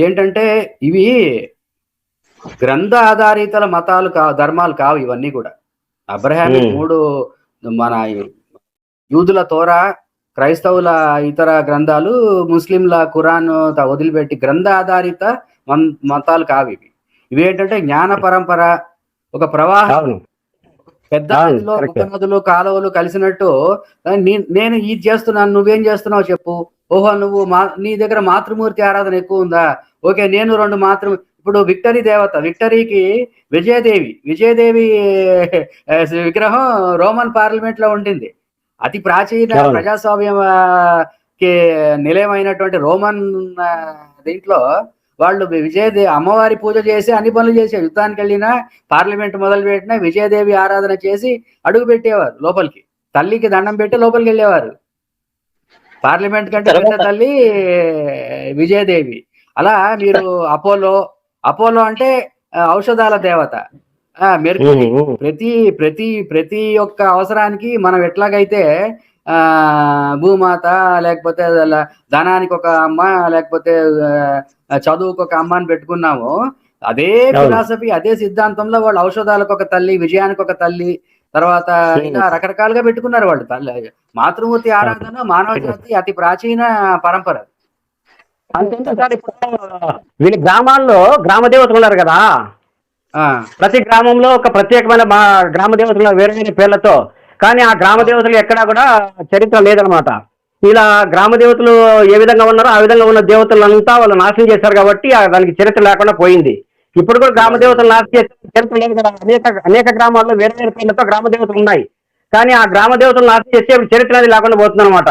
ఏంటంటే ఇవి గ్రంథ ఆధారిత మతాలు ధర్మాలు కావు ఇవన్నీ కూడా. అబ్రహామిక్ 3 మన యూదుల తోరా, క్రైస్తవుల ఇతర గ్రంథాలు, ముస్లింల ఖురాన్ వదిలిపెట్టి గ్రంథ ఆధారిత మతాలు కావు ఇవి. ఇవి ఏంటంటే జ్ఞాన పరంపర, ఒక ప్రవాహం, పెద్ద నదులు కాలువలు కలిసినట్టు. నేను ఇది చేస్తున్నాను, నువ్వేం చేస్తున్నావు చెప్పు. ఓహో, నువ్వు నీ దగ్గర మాతృమూర్తి ఆరాధన ఎక్కువ ఉందా, ఓకే నేను 2 మాతృ. ఇప్పుడు విక్టరీ దేవత, విక్టరీకి విజయదేవి విగ్రహం రోమన్ పార్లమెంట్ లో ఉండింది. అతి ప్రాచీన ప్రజాస్వామ్యకి నిలయమైనటువంటి రోమన్ దీంట్లో వాళ్ళు విజయదేవి అమ్మవారి పూజ చేసి అన్ని పనులు చేసే, యుద్ధానికి వెళ్ళినా, పార్లమెంట్ మొదలు పెట్టినా విజయదేవి ఆరాధన చేసి అడుగు పెట్టేవారు లోపలికి. తల్లికి దండం పెట్టి లోపలికి వెళ్ళేవారు. పార్లమెంట్ కంటే పెద్ద తల్లి విజయదేవి. అలా మీరు అపోలో అంటే ఔషధాల దేవత, మెర్క్యూరీ. ప్రతి ఒక్క అవసరానికి మనం ఎట్లాగైతే భూమాత, లేకపోతే ధనానికి ఒక అమ్మ, లేకపోతే చదువుకు ఒక అమ్మ అని పెట్టుకున్నాము, అదే ఫిలాసఫీ, అదే సిద్ధాంతంలో వాళ్ళు ఔషధాలకు ఒక తల్లి, విజయానికి ఒక తల్లి, తర్వాత ఇలా రకరకాలుగా పెట్టుకున్నారు వాళ్ళు. మాతృమూర్తి ఆరాధన మానవ జాతి అతి ప్రాచీన పరంపర. అంతేకాదు, ఇప్పుడు వీళ్ళ గ్రామాల్లో గ్రామ దేవతలు ఉన్నారు కదా, ప్రతి గ్రామంలో ఒక ప్రత్యేకమైన గ్రామ దేవతలు వేరే వేరే పేర్లతో, కానీ ఆ గ్రామ దేవతలు ఎక్కడా కూడా చరిత్ర లేదనమాట. ఇలా గ్రామ దేవతలు ఏ విధంగా ఉన్నారో ఆ విధంగా ఉన్న దేవతలంతా వాళ్ళు నాశనం చేశారు కాబట్టి దానికి చరిత్ర లేకుండా పోయింది. ఇప్పుడు కూడా గ్రామ దేవతలు నాశనం చేసే చరిత్ర లేదు కదా. అనేక గ్రామాల్లో వేరే వేరే పేర్లతో గ్రామ దేవతలు ఉన్నాయి, కానీ ఆ గ్రామ దేవతలు నాశనం చేసే చరిత్ర అనేది లేకుండా పోతుంది అనమాట.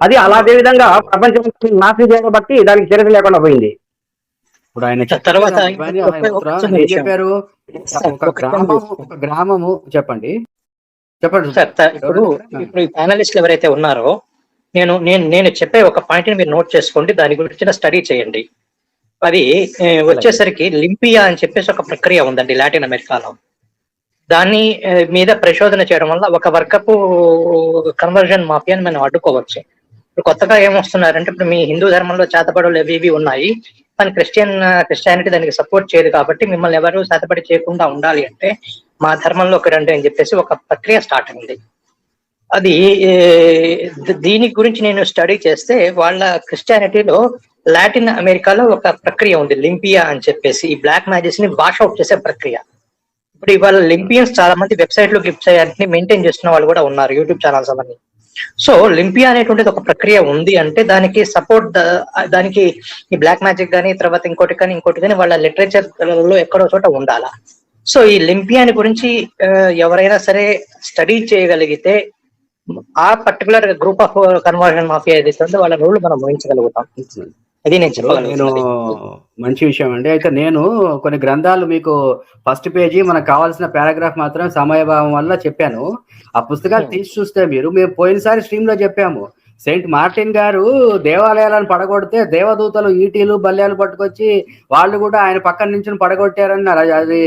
అది అదే విధంగా ప్రపంచం నాశనం చేయడం బట్టి దానికి చరిత్ర లేకుండా పోయింది. ఇప్పుడు ఆయన చెప్పారు ఒక గ్రామము. చెప్పండి సార్. ఇప్పుడు ఈ ప్యానలిస్టులు ఎవరైతే ఉన్నారో, నేను చెప్పే ఒక పాయింట్ ని మీరు నోట్ చేసుకోండి, దాని గురించి స్టడీ చేయండి. అది వచ్చేసరికి లింపియా అని చెప్పేసి ఒక ప్రక్రియ ఉందండి లాటిన్ అమెరికాలో. దాన్ని మీద పరిశోధన చేయడం వల్ల ఒక వర్గపు కన్వర్జన్ మాఫియాని మనం అడ్డుకోవచ్చు. ఇప్పుడు కొత్తగా ఏమొస్తున్నారంటే, ఇప్పుడు మీ హిందూ ధర్మంలో చేతబడులు ఇవి ఉన్నాయి, కానీ క్రిస్టియానిటీ దానికి సపోర్ట్ చేయదు, కాబట్టి మిమ్మల్ని ఎవరు చేతబడి చేయకుండా ఉండాలి అంటే మా ధర్మంలోకి రండి అని చెప్పేసి ఒక ప్రక్రియ స్టార్ట్ అయింది. అది ఏ, దీని గురించి నేను స్టడీ చేస్తే వాళ్ళ క్రిస్టియానిటీలో లాటిన్ అమెరికాలో ఒక ప్రక్రియ ఉంది, లింపియా అని చెప్పేసి, ఈ బ్లాక్ మ్యాజిక్స్ ని వాష్ అవుట్ చేసే ప్రక్రియ. ఇప్పుడు ఇవాళ లింపియన్స్ చాలా మంది వెబ్సైట్ లో గిఫ్ట్స్ మెయింటైన్ చేస్తున్న వాళ్ళు కూడా ఉన్నారు, యూట్యూబ్ ఛానల్స్ అవన్నీ. సో లింపియా అనేటువంటిది ఒక ప్రక్రియ ఉంది అంటే దానికి సపోర్ట్, దానికి ఈ బ్లాక్ మ్యాజిక్ కానీ తర్వాత ఇంకోటి కానీ వాళ్ళ లిటరేచర్ లో ఎక్కడో చోట ఉండాలా. సో ఈ లింపియాని గురించి ఎవరైనా సరే స్టడీ చేయగలిగితే ఆ particular group of conversion mafia ఏదైతే ఉందో వాళ్ళ రోల్ మనం వహించగలుగుతాం. అది నేను నేను చెప్పగలుగుతాను. మంచి విషయం అండి. అయితే నేను కొన్ని గ్రంథాలు మీకు ఫస్ట్ పేజీ మనకు కావాల్సిన పారాగ్రాఫ్ మాత్రం సమయభావం వల్ల చెప్పాను. ఆ పుస్తకాలు తీసి చూస్తే మేము పోయినసారి స్ట్రీమ్ లో చెప్పాము, సెయింట్ మార్టిన్ గారు దేవాలయాలను పడగొడితే దేవదూతలు ఈటీలు బల్యాలు పట్టుకొచ్చి వాళ్ళు కూడా ఆయన పక్కన నుంచి పడగొట్టారన్నారు. అది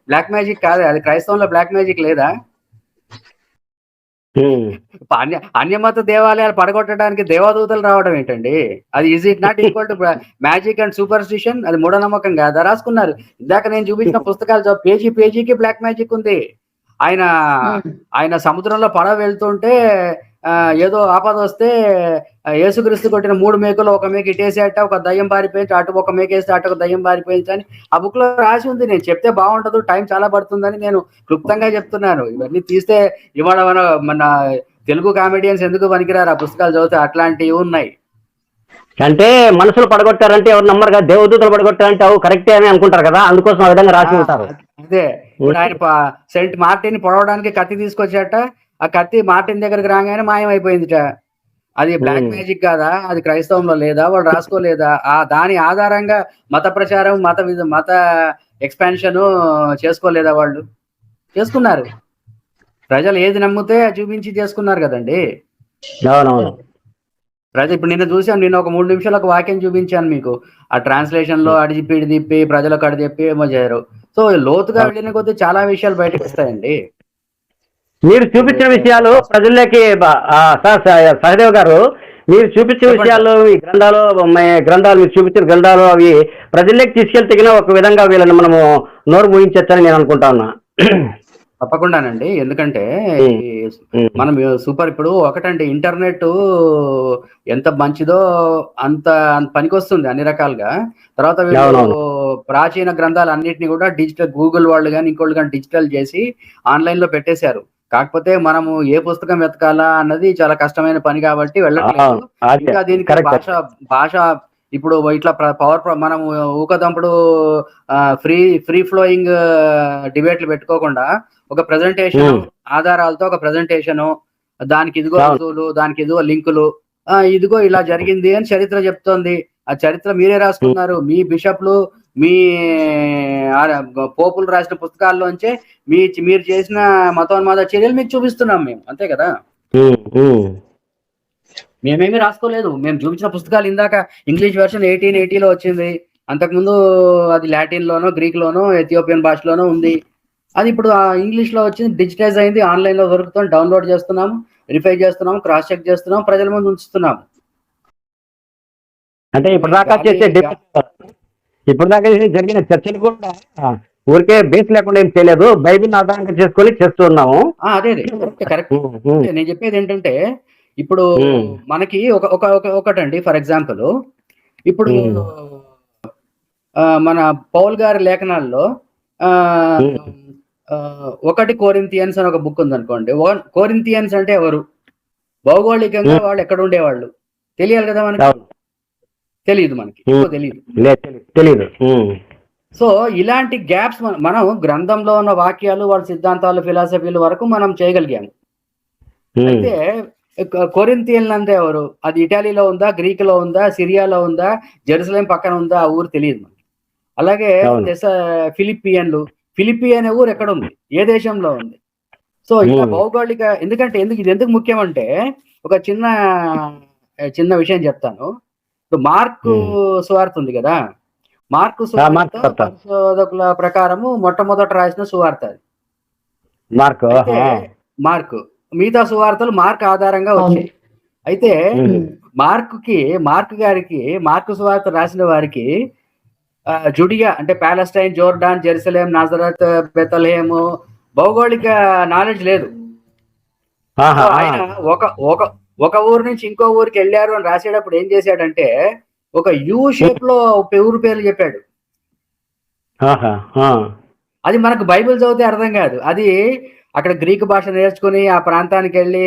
బ్లాక్ మ్యాజిక్ కాదు, అది క్రైస్తవంలో బ్లాక్ మ్యాజిక్ లేదా? అన్యమత దేవాలయాలు పడగొట్టడానికి దేవదూతలు రావడం ఏంటండి? అది is it not equal to magic and superstition? అది మూఢనమ్మకం కాదా? రాసుకున్నారు. ఇందాక నేను చూపించిన పుస్తకాలు పేజీకి బ్లాక్ మ్యాజిక్ ఉంది. ఆయన సముద్రంలో పడవ వెళ్తుంటే ఏదో ఆపద వస్తే యేసుక్రీస్తు కొట్టిన 3 మేకలు ఒక మేక ఇటేసేట, ఒక దయ్యం పారిపోయింది, అటు ఒక మేక వేస్తే అటు ఒక దయ్యం పారిపోయింది అని ఆ బుక్ లో రాసి ఉంది. నేను చెప్తే బాగుంటదు, టైం చాలా పడుతుందని నేను క్లుప్తంగా చెప్తున్నాను. ఇవన్నీ తీస్తే ఇవాళ మన తెలుగు కామెడియన్స్ ఎందుకు పనికిరారు ఆ పుస్తకాలు చదివితే? అట్లాంటివి ఉన్నాయి. అంటే మనుషులు పడగొట్టారంటే ఎవరు నమ్మరు కదా, దేవదూతలు పడగొట్టారంటే అవు కరెక్టే అని అనుకుంటారు కదా, అందుకోసం ఆ విధంగా రాసి ఉంటారు. అదే ఇప్పుడు ఆయన సెయింట్ మార్టిన్ పొడవడానికి కత్తి తీసుకొచ్చాట, ఆ కత్తి మార్టిన్ దగ్గరికి రాగానే మాయమైపోయిందిట. అది బ్లాక్ మ్యాజిక్ కాదా? అది క్రైస్తవంలో లేదా? వాళ్ళు రాసుకోలేదా? దాని ఆధారంగా మత ప్రచారం, మత ఎక్స్పాన్షన్ చేసుకోలేదా? వాళ్ళు చేసుకున్నారు. ప్రజలు ఏది నమ్మితే చూపించి చేసుకున్నారు కదండి. ప్రజలు ఇప్పుడు నిన్న చూసాను, నిన్న ఒక 3 నిమిషాలు ఒక వాక్యం చూపించాను మీకు. ఆ ట్రాన్స్లేషన్ లో అడిజిప్పి తిప్పి ప్రజలకు అడి చెప్పి ఏమో చేయరు. సో లోతుగా వెళ్ళిన కొద్దీ చాలా విషయాలు బయటకు వస్తాయండి. మీరు చూపించిన విషయాలు ప్రజల్లోకి సహదేవ్ గారు, మీరు చూపించిన విషయాలు ఈ గ్రంథాలు మీరు చూపించిన గ్రంథాలు అవి ప్రజల్లోకి తీసుకెళ్తే ఒక విధంగా వీళ్ళని మనము నోరు మూయించచ్చని నేను అనుకుంటా ఉన్నా. తప్పకుండానండి. ఎందుకంటే మనం సూపర్, ఇప్పుడు ఒకటండి, ఇంటర్నెట్ ఎంత మంచిదో అంత పనికొస్తుంది అన్ని రకాలుగా. తర్వాత వీళ్ళు ప్రాచీన గ్రంథాలు అన్నిటిని కూడా డిజిటల్, గూగుల్ వాళ్ళు కానీ ఇంకోళ్ళు కానీ డిజిటల్ చేసి ఆన్లైన్ లో పెట్టేశారు. కాకపోతే మనము ఏ పుస్తకం వెతకాలా అన్నది చాలా కష్టమైన పని కాబట్టి వెళ్ళట్లేదు. ఇంకా దీనికి భాష ఇప్పుడు ఇట్లా మనం ఊకదంపుడు ఫ్రీ ఫ్లోయింగ్ డిబేట్లు పెట్టుకోకుండా ఒక ప్రెజెంటేషన్ ఆధారాలతో ఒక ప్రెజెంటేషన్, దానికి ఇదిగో రుజువులు, దానికి ఇదిగో లింకులు, ఇదిగో ఇలా జరిగింది అని చరిత్ర చెప్తోంది. ఆ చరిత్ర మీరే రాసుకున్నారు. మీ బిషప్లు, మీ పోపులు రాసిన పుస్తకాల్లోంచే మీరు చేసిన మతోన్మాద చర్యలు మీకు చూపిస్తున్నాం మేము, అంతే కదా. మేమేమి రాసుకోలేదు. మేము చూపించిన పుస్తకాలు ఇందాక ఇంగ్లీష్ వెర్షన్ 1880లో వచ్చింది. అంతకుముందు అది లాటిన్ లోనో, గ్రీక్ లోనో, ఎథియోపియన్ భాషలోనో ఉంది. అది ఇప్పుడు ఇంగ్లీష్ లో వచ్చింది, డిజిటైజ్ అయింది, ఆన్లైన్ లో దొరుకుతుంది, డౌన్లోడ్ చేస్తున్నాము, వెరిఫై చేస్తున్నాము, క్రాస్ చెక్ చేస్తున్నాము, ప్రజల ముందు ఉంచుతున్నాము. అంటే ఇప్పుడు దాకా జరిగిన చర్చలు కూడా ఊరికే బేస్ లేకుండా ఏం చేయలేదు, బైబిల్ ఆధారంగా చేసుకొని చేస్తున్నాము. అదే కరెక్ట్. నేను చెప్పేది ఏంటంటే ఇప్పుడు మనకి ఒకటండి, ఫర్ ఎగ్జాంపుల్ ఇప్పుడు మన పౌల్ గారి లేఖనాల్లో 1 కొరింథియన్స్ అని ఒక బుక్ ఉంది అనుకోండి. కొరింథియన్స్ అంటే ఎవరు? భౌగోళికంగా వాళ్ళు ఎక్కడ ఉండేవాళ్ళు తెలియాలి కదా మనకి. తెలియదు, మనకి తెలియదు. సో ఇలాంటి గ్యాప్స్ మనం గ్రంథంలో ఉన్న వాక్యాలు, వాళ్ళ సిద్ధాంతాలు, ఫిలాసఫీల వరకు మనం చేయగలిగాము. అయితే కొరింథియన్ అంటే ఎవరు? అది ఇటాలీలో ఉందా, గ్రీక్ లో ఉందా, సిరియాలో ఉందా, జెరూసలేం పక్కన ఉందా, ఆ ఊరు తెలియదు మనకి. అలాగే ఫిలిప్పి అనే ఊరు ఎక్కడ ఉంది, ఏ దేశంలో ఉంది? సో ఇలా భౌగోళిక, ఇది ఎందుకు ముఖ్యం అంటే ఒక చిన్న విషయం చెప్తాను. ఇప్పుడు మార్కు సువార్త ఉంది కదా, మార్కు సువార్త పరిశోధకుల ప్రకారము మొట్టమొదట రాసిన సువార్త అది మార్కు. మిగతా సువార్తలు మార్క్ ఆధారంగా వచ్చాయి. అయితే మార్కు సువార్త రాసిన వారికి జుడియా అంటే పాలెస్టైన్, జోర్డాన్, జెరూసలేం, నాజరత్, బెతలెహేము భౌగోళిక నాలెడ్జ్ లేదు. ఆహా, సో ఆయన ఒక ఒక ఒక ఊరు నుంచి ఇంకో ఊరికి వెళ్ళారు అని రాసేటప్పుడు ఏం చేశాడంటే ఒక యూ షేప్ లో ఊరు పేర్లు చెప్పాడు. ఆహా, ఆ, అది మనకు బైబిల్ చదివితే అర్థం కాదు. అది అక్కడ గ్రీకు భాష నేర్చుకుని ఆ ప్రాంతానికి వెళ్ళి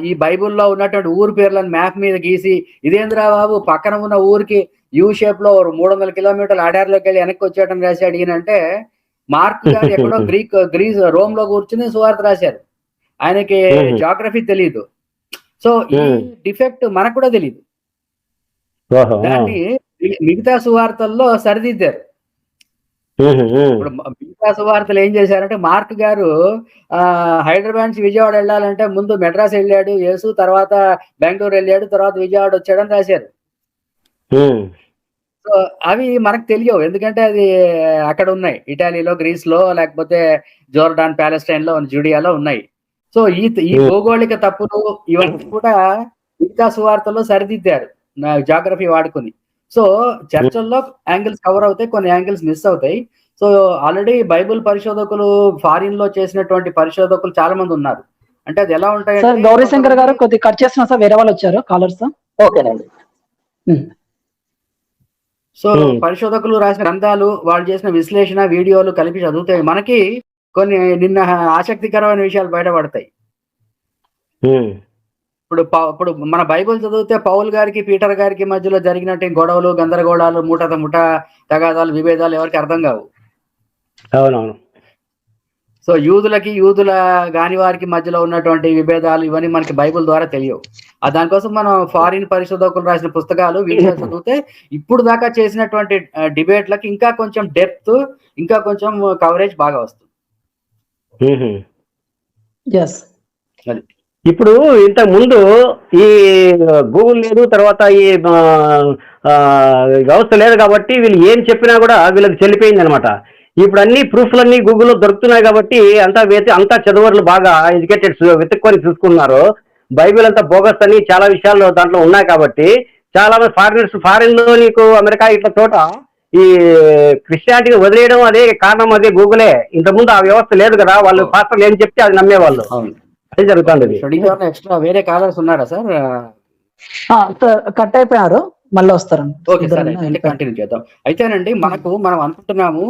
ఈ బైబిల్లో ఉన్నటువంటి ఊరు పేర్లను మ్యాప్ మీద గీసి ఇదేంద్రా బాబు పక్కన ఉన్న ఊరికి యూ షేప్ లో 300 కిలోమీటర్ల ఆడార్లోకి వెళ్ళి వెనక్కి వచ్చేయడం రాశాడు ఈయనంటే, మార్క్ గారు ఎక్కడో గ్రీస్ రోమ్ లో కూర్చుని సువార్త రాశారు. ఆయనకి జాగ్రఫీ తెలియదు. సో ఈ డిఫెక్ట్ మనకు కూడా తెలియదు. ఓహో, దాన్ని మిగతా సువార్తల్లో సరిదిద్దారు. ఇప్పుడు మిగతా సువార్తలు ఏం చేశారంటే మార్క్ గారు హైదరాబాద్ నుంచి విజయవాడ వెళ్ళాలంటే ముందు మెడ్రాస్ వెళ్ళాడు యేసు, తర్వాత బెంగళూరు వెళ్ళాడు, తర్వాత విజయవాడ వచ్చాడని రాశారు. సో అవి మనకు తెలియవు, ఎందుకంటే అది అక్కడ ఉన్నాయి, ఇటాలీలో, గ్రీస్ లో, లేకపోతే జోర్డాన్, ప్యాలెస్టైన్ లో, జుడియాలో ఉన్నాయి. సో ఈ భౌగోళిక తప్పులు ఇవన్నీ కూడా మిగతా సువార్తల్లో సరిదిద్దారు జాగ్రఫీ వాడుకుని. సో చర్చల్లో యాంగిల్స్ కవర్ అవుతాయి, కొన్ని యాంగిల్స్ మిస్ అవుతాయి. సో ఆల్రెడీ బైబిల్ పరిశోధకులు ఫారిన్ లో చేసినటువంటి పరిశోధకులు చాలా మంది ఉన్నారు. అంటే అది ఎలా ఉంటాయి సార్, గౌరీ శంకర్ గారు కొద్దిగా కట్ చేస్తున్నా సార్, వేరే వాళ్ళు వచ్చారు కాలర్స్. ఓకేనండి. సో పరిశోధకులు రాసిన గ్రంథాలు, వాళ్ళు చేసిన విశ్లేషణ వీడియోలు కలిపి చదివితే మనకి కొన్ని నిన్న ఆసక్తికరమైన విషయాలు బయటపడతాయి. ఇప్పుడు మన బైబిల్ చదివితే పౌల్ గారికి, పీటర్ గారికి మధ్యలో జరిగినట్టు గొడవలు, గందరగోళాలు, ముఠ తగాదాలు, విభేదాలు ఎవరికి అర్థం కావు. అవునవును. సో యూదుల కాని వారికి మధ్యలో ఉన్నటువంటి విభేదాలు ఇవన్నీ మనకి బైబిల్ ద్వారా తెలియవు. దానికోసం మనం ఫారిన్ పరిశోధకులు రాసిన పుస్తకాలు, వీడియోలు చదివితే ఇప్పుడు దాకా చేసినటువంటి డిబేట్లకి ఇంకా కొంచెం డెప్త్, ఇంకా కొంచెం కవరేజ్ బాగా వస్తుంది. ఇప్పుడు ఇంత ముందు ఈ గూగుల్ లేదు, తర్వాత ఈ వ్యవస్థ లేదు కాబట్టి వీళ్ళు ఏం చెప్పినా కూడా వీళ్ళకి చెల్లిపోయింది అనమాట. ఇప్పుడు అన్ని ప్రూఫ్లన్నీ గూగుల్లో దొరుకుతున్నాయి కాబట్టి అంతా చదువర్లు బాగా ఎడ్యుకేటెడ్స్ వెతుక్కొని చూసుకున్నారు. బైబిల్ అంతా బోగస్ అని చాలా విషయాల్లో దాంట్లో ఉన్నాయి కాబట్టి చాలా మంది ఫారిన్ లో నీకు అమెరికా ఇట్లా చోట ఈ క్రిస్టియానిటీని వదిలేయడం అదే కారణం, అదే గూగులే. ఇంతకుముందు ఆ వ్యవస్థ లేదు కదా, వాళ్ళు పాస్టర్లు ఏం చెప్తే అది నమ్మేవాళ్ళు. అదే జరుగుతుంది. ఎక్స్ట్రా వేరే కాలర్స్ ఉన్నారా సార్? కట్ అయిపోయారు, మళ్ళీ వస్తారు. ఓకే సార్, అయితే కంటిన్యూ చేద్దాం. అయితేనండి మనం అనుకుంటున్నాము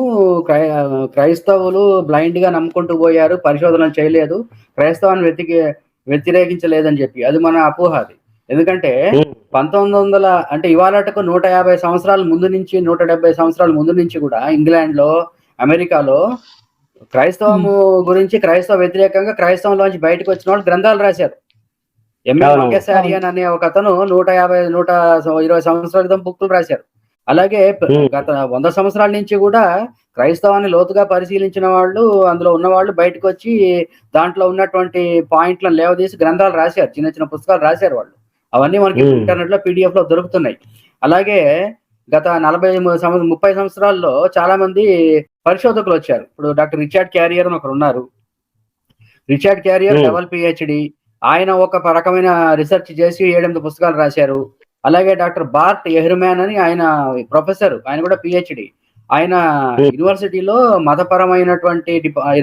క్రైస్తవులు బ్లైండ్ గా నమ్ముకుంటూ పోయారు, పరిశోధన చేయలేదు, క్రైస్తవాన్ని వ్యతిరేకించలేదని చెప్పి. అది మన అపోహ. అది ఎందుకంటే 1900 అంటే ఇవాళకు 150 సంవత్సరాల ముందు నుంచి, 170 సంవత్సరాల ముందు నుంచి కూడా ఇంగ్లాండ్ లో, అమెరికాలో క్రైస్తవము గురించి, క్రైస్తవ వ్యతిరేకంగా క్రైస్తవంలోంచి బయటకు వచ్చిన వాళ్ళు గ్రంథాలు రాశారు. ఎంఎల్ అనే ఒక అతను 120 సంవత్సరాల క్రితం బుక్కులు రాశారు. అలాగే గత 100 సంవత్సరాల నుంచి కూడా క్రైస్తవాన్ని లోతుగా పరిశీలించిన వాళ్ళు, అందులో ఉన్న వాళ్ళు బయటకు వచ్చి దాంట్లో ఉన్నటువంటి పాయింట్లను లేవదీసి గ్రంథాలు రాశారు, చిన్న చిన్న పుస్తకాలు రాశారు వాళ్ళు. అవన్నీ మనకి ఇంటర్నెట్ లో PDF లో దొరుకుతున్నాయి. అలాగే గత 30 సంవత్సరాల్లో చాలా మంది పరిశోధకులు వచ్చారు. ఇప్పుడు డాక్టర్ రిచర్డ్ క్యారియర్ అని ఒకరు ఉన్నారు. Richard carrier double PhD. ఆయన ఒక రకమైన రీసెర్చ్ చేసి 7-8 పుస్తకాలు రాశారు. అలాగే డాక్టర్ బార్ట్ ఎహ్ర్మ్యాన్ అని ఆయన ప్రొఫెసర్, ఆయన కూడా PhD. ఆయన యూనివర్సిటీలో మతపరమైనటువంటి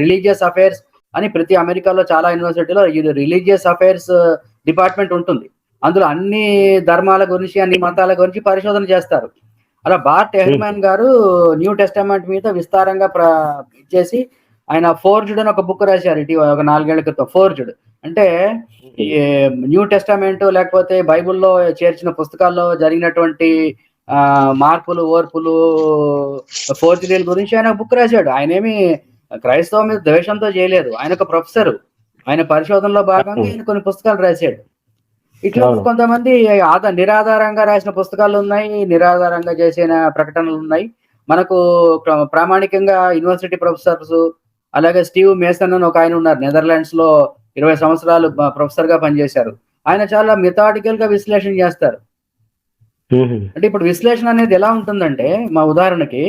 రిలీజియస్ అఫైర్స్ అని ప్రతి అమెరికాలో చాలా యూనివర్సిటీలో రిలీజియస్ అఫైర్స్ డిపార్ట్మెంట్ ఉంటుంది. అందులో అన్ని ధర్మాల గురించి, అన్ని మతాల గురించి పరిశోధన చేస్తారు. అలా బార్ట్ ఎహ్ర్మ్యాన్ గారు న్యూ టెస్టమెంట్ మీద విస్తారంగా చేసి ఆయన ఫోర్జ్డ్ అని ఒక బుక్ రాశారు ఇటీవల, ఒక 4 ఏళ్ల క్రితం. ఫోర్జ్డ్ అంటే ఈ న్యూ టెస్టమెంట్ లేకపోతే బైబిల్లో చేర్చిన పుస్తకాల్లో జరిగినటువంటి మార్పులు, ఓర్పులు, ఫోర్జరీల గురించి ఆయన బుక్ రాశాడు. ఆయన ఏమి క్రైస్తవం మీద ద్వేషంతో చేయలేదు. ఆయన ఒక ప్రొఫెసర్. ఆయన పరిశోధనలో భాగంగా ఆయన కొన్ని పుస్తకాలు రాశాడు. ఇట్లా కొంతమంది నిరాధారంగా రాసిన పుస్తకాలు ఉన్నాయి, నిరాధారంగా చేసిన ప్రకటనలు ఉన్నాయి. మనకు ప్రామాణికంగా యూనివర్సిటీ ప్రొఫెసర్స్, అలాగే స్టీవ్ మేసన్ అని ఒక ఆయన ఉన్నారు, నెదర్లాండ్స్ లో 20 సంవత్సరాలు ప్రొఫెసర్ గా పనిచేశారు. ఆయన చాలా మెథాడికల్ గా విశ్లేషణ చేస్తారు. అంటే ఇప్పుడు విశ్లేషణ అనేది ఎలా ఉంటుందంటే, మా ఉదాహరణకి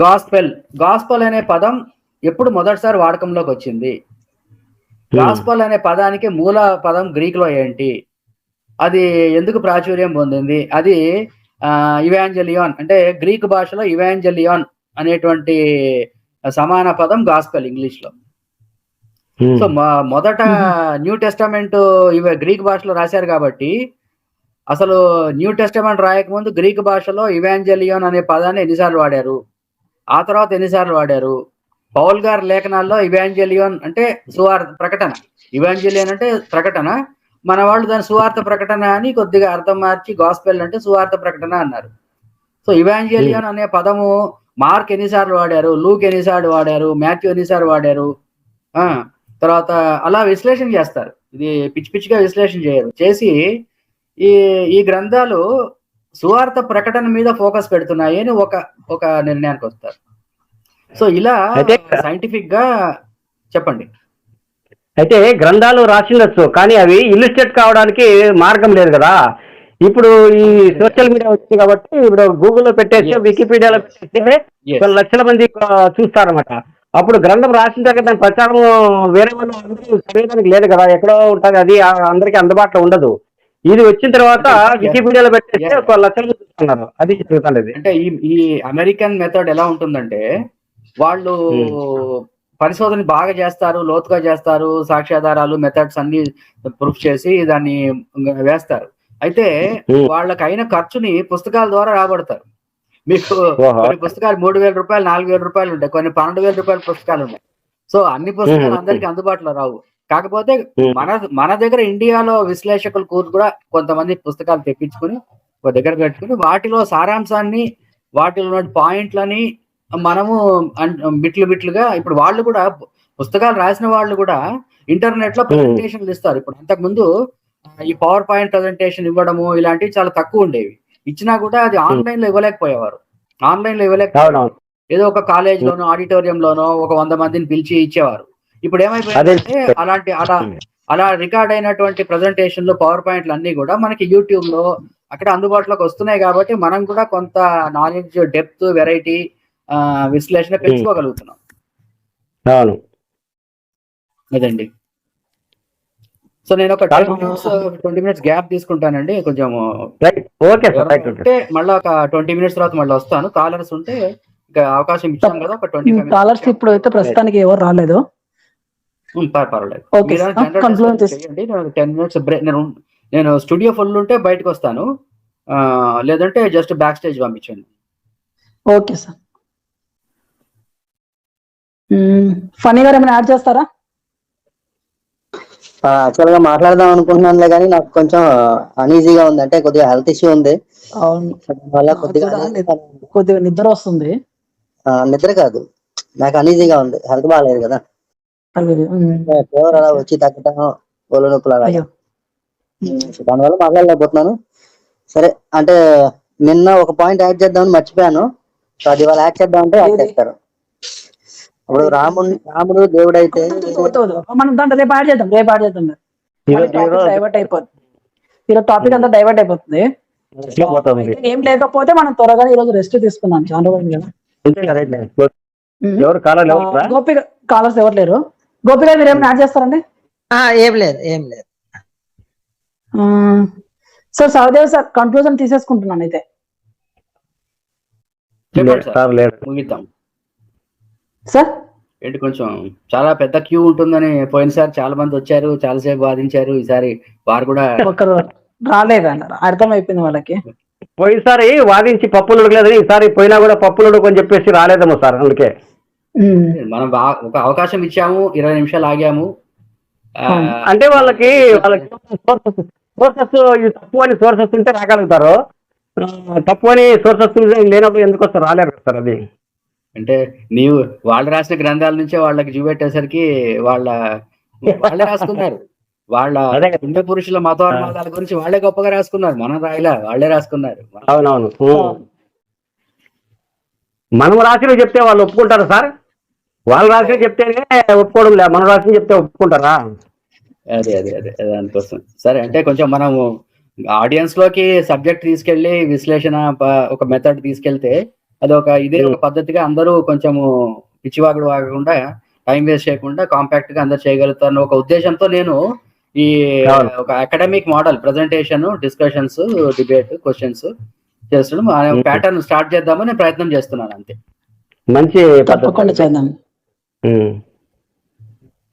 గాస్పెల్ అనే పదం ఎప్పుడు మొదటిసారి వాడకంలోకి వచ్చింది, గాస్పెల్ అనే పదానికి మూల పదం గ్రీక్ లో ఏంటి, అది ఎందుకు ప్రాచుర్యం పొందింది, అది ఇవాంజలియాన్ అంటే గ్రీక్ భాషలో ఇవాంజలియాన్ అనేటువంటి సమాన పదం గాస్పెల్ ఇంగ్లీష్ లో. సో మొదట న్యూ టెస్టమెంట్ ఇవి గ్రీక్ భాషలో రాశారు కాబట్టి అసలు న్యూ టెస్టమెంట్ రాయకముందు గ్రీక్ భాషలో ఇవాంజలియోన్ అనే పదాన్ని ఎన్నిసార్లు వాడారు, ఆ తర్వాత ఎన్నిసార్లు వాడారు. పౌల్ గారి లేఖనాల్లో ఇవాంజలియోన్ అంటే సువార్త ప్రకటన, ఇవాంజలియోన్ అంటే ప్రకటన, మన వాళ్ళు దాని సువార్త ప్రకటన అని కొద్దిగా అర్థం మార్చి గాస్పెల్ అంటే సువార్త ప్రకటన అన్నారు. సో ఇవాంజలియోన్ అనే పదము మార్క్ ఎన్నిసార్లు వాడారు, లూక్ ఎన్నిసార్లు వాడారు, మాథ్యూ ఎన్నిసార్లు వాడారు, తర్వాత అలా విశ్లేషణ చేస్తారు. ఇది పిచ్చి పిచ్చిగా విశ్లేషణ చేయరు. చేసి ఈ గ్రంథాలు సువార్త ప్రకటన మీద ఫోకస్ పెడుతున్నాయి అని ఒక నిర్ణయానికి వస్తారు. సో ఇలా సైంటిఫిక్ గా చెప్పండి. అయితే గ్రంథాలు రాసిండొచ్చు, కానీ అవి ఇల్లుస్ట్రేట్ కావడానికి మార్గం లేదు కదా. ఇప్పుడు ఈ సోషల్ మీడియా వచ్చింది కాబట్టి ఇప్పుడు గూగుల్లో పెట్టేస్తే, వికీపీడియాలో పెట్టేస్తే కొన్ని లక్షల మంది చూస్తారన్నమాట. అప్పుడు గ్రంథం రాసిన తర్వాత దాని ప్రచారం వేరే వాళ్ళు అందరూ చదివేదానికి లేదు కదా, ఎక్కడో ఉంటుంది, అది అందరికీ అందుబాటులో ఉండదు. ఇది వచ్చిన తర్వాత వికీపీడియాలో పెట్టేస్తే ఒక లక్షల మంది చూస్తున్నారు. అది జరుగుతుంది. అంటే ఈ అమెరికన్ మెథడ్ ఎలా ఉంటుందంటే వాళ్ళు పరిశోధన బాగా చేస్తారు, లోతుగా చేస్తారు, సాక్ష్యాధారాలు మెథడ్స్ అన్ని ప్రూఫ్ చేసి దాన్ని వేస్తారు. అయితే వాళ్ళకైన ఖర్చుని పుస్తకాల ద్వారా రాబడతారు. మీకు కొన్ని పుస్తకాలు 3,000 రూపాయలు 4,000 రూపాయలు ఉంటాయి, కొన్ని 12,000 రూపాయల పుస్తకాలు ఉన్నాయి. సో అన్ని పుస్తకాలు అందరికి అందుబాటులో రావు. కాకపోతే మన దగ్గర ఇండియాలో విశ్లేషకులు కూడా కొంతమంది పుస్తకాలు తెప్పించుకుని ఒక దగ్గర పెట్టుకుని వాటిలో సారాంశాన్ని, వాటిలో పాయింట్లని మనము బిట్లుగా ఇప్పుడు వాళ్ళు కూడా పుస్తకాలు రాసిన వాళ్ళు కూడా ఇంటర్నెట్ లో ప్రెజెంటేషన్లు ఇస్తారు. ఇప్పుడు అంతకుముందు ఈ పవర్ పాయింట్ ప్రెజెంటేషన్ ఇవ్వడము ఇలాంటివి చాలా తక్కువ ఉండేవి. ఇచ్చినా కూడా అది ఆన్లైన్ లో ఇవ్వలేకపోయేవారు. ఏదో ఒక కాలేజ్ లోనో ఆడిటోరియంలోనో ఒక 100 మందిని పిలిచి ఇచ్చేవారు. ఇప్పుడు ఏమైపోయిందంటే అలా రికార్డ్ అయినటువంటి ప్రెజెంటేషన్లు, పవర్ పాయింట్లు అన్ని కూడా మనకి యూట్యూబ్ లో అక్కడ అందుబాటులోకి వస్తున్నాయి. కాబట్టి మనం కూడా కొంత నాలెడ్జ్, డెప్త్, వెరైటీ, విశ్లేషణ పెంచుకోగలుగుతున్నాం. అదండి. సో నేను ఒక 20 మినిట్స్ గ్యాప్ తీసుకుంటానండి. కొంచెం అంటే మళ్ళీ ఒక 20 మినిట్స్ తర్వాత మళ్ళీ వస్తాను. కాలర్స్ ఉంటే ఇంకా అవకాశం ఇచ్చాం కదా, ఒక 25 కాలర్స్ ఇప్పుడు అయితే ప్రస్తుతానికి ఎవరు రాలేదు. పర్వాలేదు, 10 మినిట్స్ బ్రేక్. నేను స్టూడియో ఫుల్ ఉంటే బయటకు వస్తాను, లేదంటే జస్ట్ బ్యాక్ స్టేజ్ పంపించండి. Okay sir. ఫనీ గారు ఏమైనా యాడ్ చేస్తారా? యాక్చువల్ గా మాట్లాడదాం అనుకుంటున్నానులే, కానీ నాకు కొంచెం అన్ఈజీగా ఉంది. అంటే కొద్దిగా హెల్త్ ఇష్యూ ఉంది. అవును, కొద్దిగా నిద్ర వస్తుంది. నిద్ర కాదు, నాకు అన్ఈజీగా ఉంది. హెల్త్ బాగాలేదు కదా, ఫీవర్ అలా వచ్చి తగ్గటం, ఒళ్ళు నొప్పులు అలా, దానివల్ల మాట్లాడలేకపోతున్నాను. సరే, అంటే నిన్న ఒక పాయింట్ యాడ్ చేద్దామని మర్చిపోయాను. సో అది వాళ్ళు యాడ్ చేద్దామంటే యాడ్ చేస్తారు. ఇప్పుడు రాముడు దేవుడు అయితే మనం దాంట్లో రేపు యాడ్ చేద్దాం. డైవర్ట్ అయిపోతుంది, ఈరోజు టాపిక్ అంతా డైవర్ట్ అయిపోతుంది. ఏం లేకపోతే మనం త్వరగా ఈరోజు రెస్ట్ తీసుకున్నాం. చాలా రోజులు కదా. గోపి కాలర్స్ ఎవరు లేరు. గోపి గారు మీరు ఏమైనా యాడ్ చేస్తారండి? ఏం లేదు. సో సహదేవ్ సార్, కన్క్లూజన్ తీసేసుకుంటున్నాను అయితే. ముగిద్దాం సార్. ఏంటి, కొంచెం చాలా పెద్ద క్యూ ఉంటుందని పోయినసారి చాలా మంది వచ్చారు, చాలాసేపు వాదించారు. ఈసారి వారు కూడా ఒకరు రాలేదన్నారు, అర్థమైపోయింది వాళ్ళకి. పోయినసారి వాదించి పప్పులు ఉడకలేదని ఈసారి పోయినా కూడా పప్పులు ఉడకని చెప్పేసి రాలేదేమో సార్. అందుకే మనం ఒక అవకాశం ఇచ్చాము, 20 నిమిషాలు ఆగాము. అంటే వాళ్ళకి సోర్సెస్ తప్పు అని సోర్సెస్ ఉంటే రాగలుగుతారు, తప్పు అని సోర్సెస్ లేనప్పుడు ఎందుకు వస్తారు, రాలేరు సార్. అది అంటే నీవు వాళ్ళు రాసిన గ్రంథాల నుంచే వాళ్ళకి చూపెట్టేసరికి వాళ్ళే రాసుకున్నారు. వాళ్ళ పుణ్య పురుషుల మతోన్మాదాల గురించి వాళ్ళే గొప్పగా రాసుకున్నారు. మనం రాయలా, వాళ్ళే రాసుకున్నారు. అవునవును. మనం రాసిన చెప్తే వాళ్ళు ఒప్పుకుంటారు సార్? వాళ్ళు రాసిన చెప్తేనే ఒప్పుకోవడం లేదు, మనం రాసిన చెప్తే ఒప్పుకుంటారా? అదే దానికోసం. సరే, అంటే కొంచెం మనము ఆడియన్స్ లోకి సబ్జెక్ట్ తీసుకెళ్లి విశ్లేషణ ఒక మెథడ్ తీసుకెళ్తే అది ఇదే ఒక పద్ధతిగా అందరూ కొంచెము పిచ్చివాగుడు వాగకుండా, టైం వేస్ట్ చేయకుండా కాంపాక్ట్ గా అందరు చేయగలుగుతారు ఒక ఉద్దేశంతో నేను ఈ ఒక academic model presentation, discussions, debate, questions చేస్తున్నాం. ప్యాటర్న్ స్టార్ట్ చేద్దామని ప్రయత్నం చేస్తున్నాను. అంతే. మంచి తప్పకుండా చేద్దాం.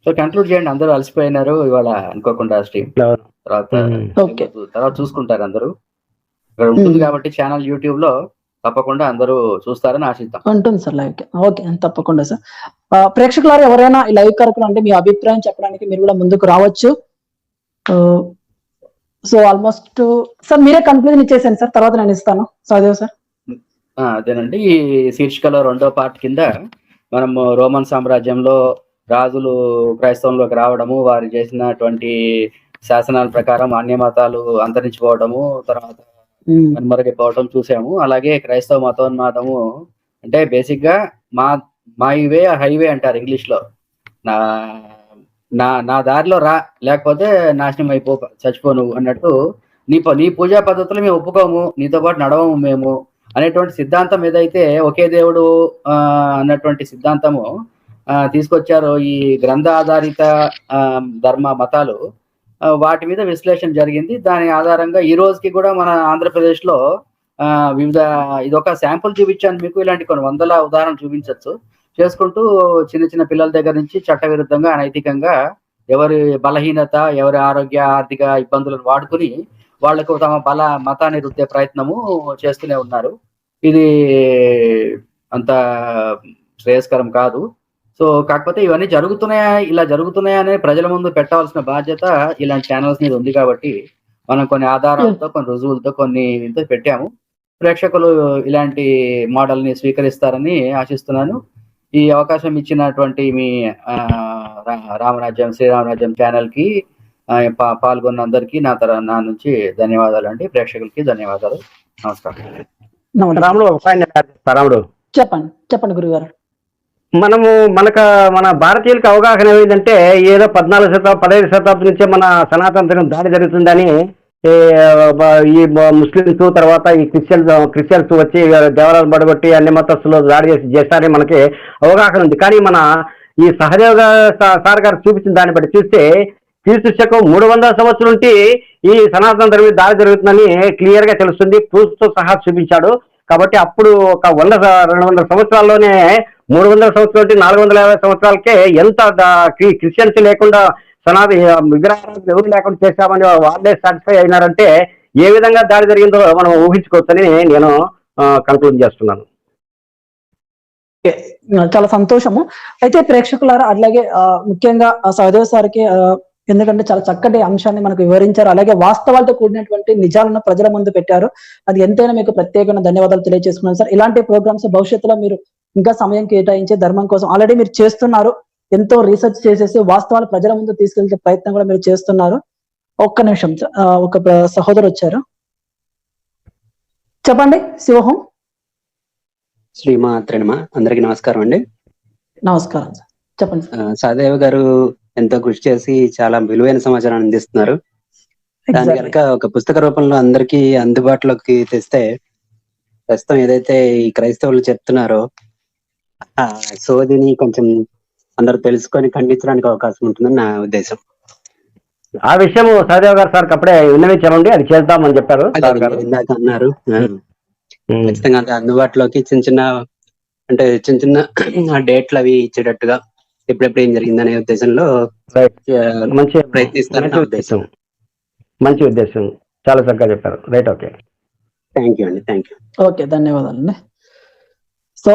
సో కంక్లూడ్ చేయండి. అందరూ అలసిపోయినారు ఇవాళ అనుకోకుండా స్ట్రీమ్. తర్వాత ఓకే. తర్వాత చూసుకుంటారు అందరూ. ఇక్కడ ఉంటుంది కాబట్టి ఛానల్ యూట్యూబ్ లో తప్పకుండా అందరూ చూస్తారని ఆశిద్దాం. ఉంటుంది సార్ లైవ్. ఓకే, తప్పకుండా సార్. ప్రేక్షకులారు ఎవరైనా ఈ లైవ్ కార్యక్రమం అంటే మీ అభిప్రాయం చెప్పడానికి మీరు కూడా ముందుకు రావచ్చు. సో ఆల్మోస్ట్ సార్ మీరే కన్క్లూజన్ ఇచ్చేసాను సార్, తర్వాత నేను ఇస్తాను. సహదేవ్ సార్. అదేనండి, ఈ శీర్షికలో 2వ పార్ట్ కింద మనము రోమన్ సామ్రాజ్యంలో రాజులు క్రైస్తవంలోకి రావడము, వారు చేసినటువంటి శాసనాల ప్రకారం అన్య మతాలు అంతరించిపోవడము, తర్వాత కనుమరుగైపోవడం చూసాము. అలాగే క్రైస్తవ మతోన్మాదము అంటే బేసిక్ గా మై వే హైవే అంటారు ఇంగ్లీష్ లో. నా నా నా దారిలో రా, లేకపోతే నాశనం అయిపో, చచ్చిపో నువ్వు అన్నట్టు. నీ పూజా పద్ధతులు మేము ఒప్పుకోము, నీతో పాటు నడవము మేము అనేటువంటి సిద్ధాంతం ఏదైతే ఒకే దేవుడు అన్నటువంటి సిద్ధాంతము తీసుకొచ్చారో ఈ గ్రంథ ఆధారిత ధర్మ మతాలు, వాటి మీద విశ్లేషణ జరిగింది. దాని ఆధారంగా ఈ రోజుకి కూడా మన ఆంధ్రప్రదేశ్ లో వివిధ, ఇదొక శాంపుల్ చూపించాను మీకు, ఇలాంటి కొన్ని వందల ఉదాహరణలు చూపించవచ్చు. చేసుకుంటూ చిన్న చిన్న పిల్లల దగ్గర నుంచి చట్టవిరుద్ధంగా అనైతికంగా ఎవరి బలహీనత, ఎవరి ఆరోగ్య ఆర్థిక ఇబ్బందులను వాడుకుని వాళ్లకు తమ మతాన్ని రుద్దే ప్రయత్నము చేస్తూనే ఉన్నారు. ఇది అంత శ్రేయస్కరం కాదు. సో కాకపోతే ఇవన్నీ ఇలా జరుగుతున్నాయనే ప్రజల ముందు పెట్టవలసిన బాధ్యత ఇలాంటి ఛానల్స్ మీద ఉంది. కాబట్టి మనం కొన్ని ఆధారాలతో, కొన్ని రుజువులతో, కొన్ని పెట్టాము. ప్రేక్షకులు ఇలాంటి మోడల్ ని స్వీకరిస్తారని ఆశిస్తున్నాను. ఈ అవకాశం ఇచ్చినటువంటి మీ శ్రీరామరాజ్యం ఛానల్ కి పాల్గొన్న అందరికీ నా నుంచి ధన్యవాదాలు అండి. ప్రేక్షకులకి ధన్యవాదాలు. నమస్కారం. రాముడు చెప్పండి గురుగారు. మన భారతీయులకు అవగాహన ఏమిటంటే ఏదో 15వ శతాబ్దం నుంచే మన సనాతన ధర్మం దాడి జరుగుతుందని ఈ ముస్లింస్ తర్వాత ఈ క్రిస్టియన్స్ వచ్చి దేవాలయాలు పడగొట్టి అన్ని మతస్థులు దాడి చేస్తారని మనకి అవగాహన ఉంది. కానీ మన ఈ సహదేవ్ సార్ గారు చూపించిన దాన్ని బట్టి చూస్తే క్రీస్తు శకం 300 సంవత్సరం నుండి ఈ సనాతన ధర్మం దాడి జరుగుతుందని క్లియర్ గా తెలుస్తుంది. ప్రూఫ్ తో సహా చూపించాడు. కాబట్టి అప్పుడు ఒక 100-200 సంవత్సరాల్లోనే 300 సంవత్సరాల నుండి 450 సంవత్సరాలకే ఎంత క్రిస్టియన్స్ లేకుండా విగ్రహాలు ఎవరు లేకుండా చేశామని వాళ్ళే సాటిస్ఫై అయినారంటే ఏ విధంగా దాడి జరిగిందో మనం ఊహించుకోవచ్చని నేను కన్క్లూడ్ చేస్తున్నాను. చాలా సంతోషము. అయితే ప్రేక్షకులారా, అలాగే ముఖ్యంగా సహదేవ్ సార్కి, ఎందుకంటే చాలా చక్కటి అంశాన్ని మనకు వివరించారు. అలాగే వాస్తవాలతో కూడినటువంటి నిజాలను ప్రజల ముందు పెట్టారు. అది ఎంతైనా మీకు ప్రత్యేకమైన ధన్యవాదాలు తెలియజేసుకున్నాను సార్. ఇలాంటి ప్రోగ్రామ్స్ భవిష్యత్తులో మీరు ఇంకా సమయం కేటాయించే ధర్మం కోసం ఆల్రెడీ మీరు చేస్తున్నారు. ఎంతో రీసెర్చ్ చేసేసి వాస్తవాలు ప్రజల ముందు తీసుకెళ్లే ప్రయత్నం కూడా మీరు చేస్తున్నారు. ఒక్క నిమిషం, ఒక సహోదరు వచ్చారు. చెప్పండి. శివహం. శ్రీమాత్రేనమ. అందరికి నమస్కారం అండి. నమస్కారం సార్, చెప్పండి. సహదేవ్ గారు ఎంతో కృషి చేసి చాలా విలువైన సమాచారాన్ని అందిస్తున్నారు. దాని కనుక ఒక పుస్తక రూపంలో అందరికీ అందుబాటులోకి తెస్తే ప్రస్తుతం ఏదైతే ఈ క్రైస్తవులు చెప్తున్నారో ఆ సోదిని కొంచెం అందరూ తెలుసుకొని ఖండించడానికి అవకాశం ఉంటుందని నా ఉద్దేశం. ఆ విషయం సహదేవ్ గారు సార్ అప్పుడే విన్నవించామండి, అది చేద్దామని చెప్పారు. ఇందాక అన్నారు. ఖచ్చితంగా అందుబాటులోకి చిన్న చిన్న డేట్లు అవి ఇచ్చేటట్టుగా ఎప్పుడెప్పుడు ఏం జరిగిందనే ఉద్దేశంలో మంచి ప్రయత్నిస్తారని ఉద్దేశం. మంచి ఉద్దేశం. చాలా చక్కగా చెప్పారు. రైట్. ఓకే, థ్యాంక్ యూ అండి. Thank you. ఓకే, ధన్యవాదాలండి. సో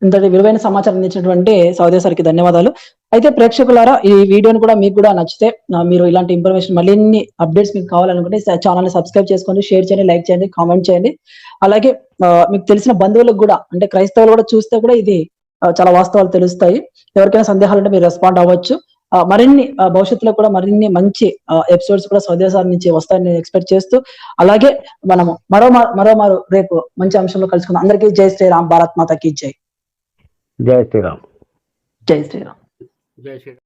ఇంతటి విలువైన సమాచారం అందించినటువంటి సహదేవ్ సార్కి ధన్యవాదాలు. అయితే ప్రేక్షకులారా, ఈ వీడియోని కూడా మీకు కూడా నచ్చితే, మీరు ఇలాంటి ఇన్ఫర్మేషన్ మళ్ళీ అప్డేట్స్ మీకు కావాలనుకుంటే ఛానల్ని సబ్స్క్రైబ్ చేసుకోండి, షేర్ చేయండి, లైక్ చేయండి, కామెంట్ చేయండి. అలాగే మీకు తెలిసిన బంధువులకు కూడా, అంటే క్రైస్తవులు కూడా చూస్తే కూడా ఇది చాలా వాస్తవాలు తెలుస్తాయి. ఎవరికైనా సందేహాలు ఉంటే మీరు రెస్పాండ్ అవ్వచ్చు. మరిన్ని భవిష్యత్తులో కూడా మరిన్ని మంచి ఎపిసోడ్స్ కూడా సహదేవ్ సార్ నుంచి వస్తాయని ఎక్స్పెక్ట్ చేస్తూ, అలాగే మనము మరోమారు రేపు మంచి అంశంలో కలుసుకుందాం. అందరికీ జై శ్రీరామ్. భారత్ మాతాకి జై. జై శ్రీరామ్. జై శ్రీరామ్. జై శ్రీరామ్.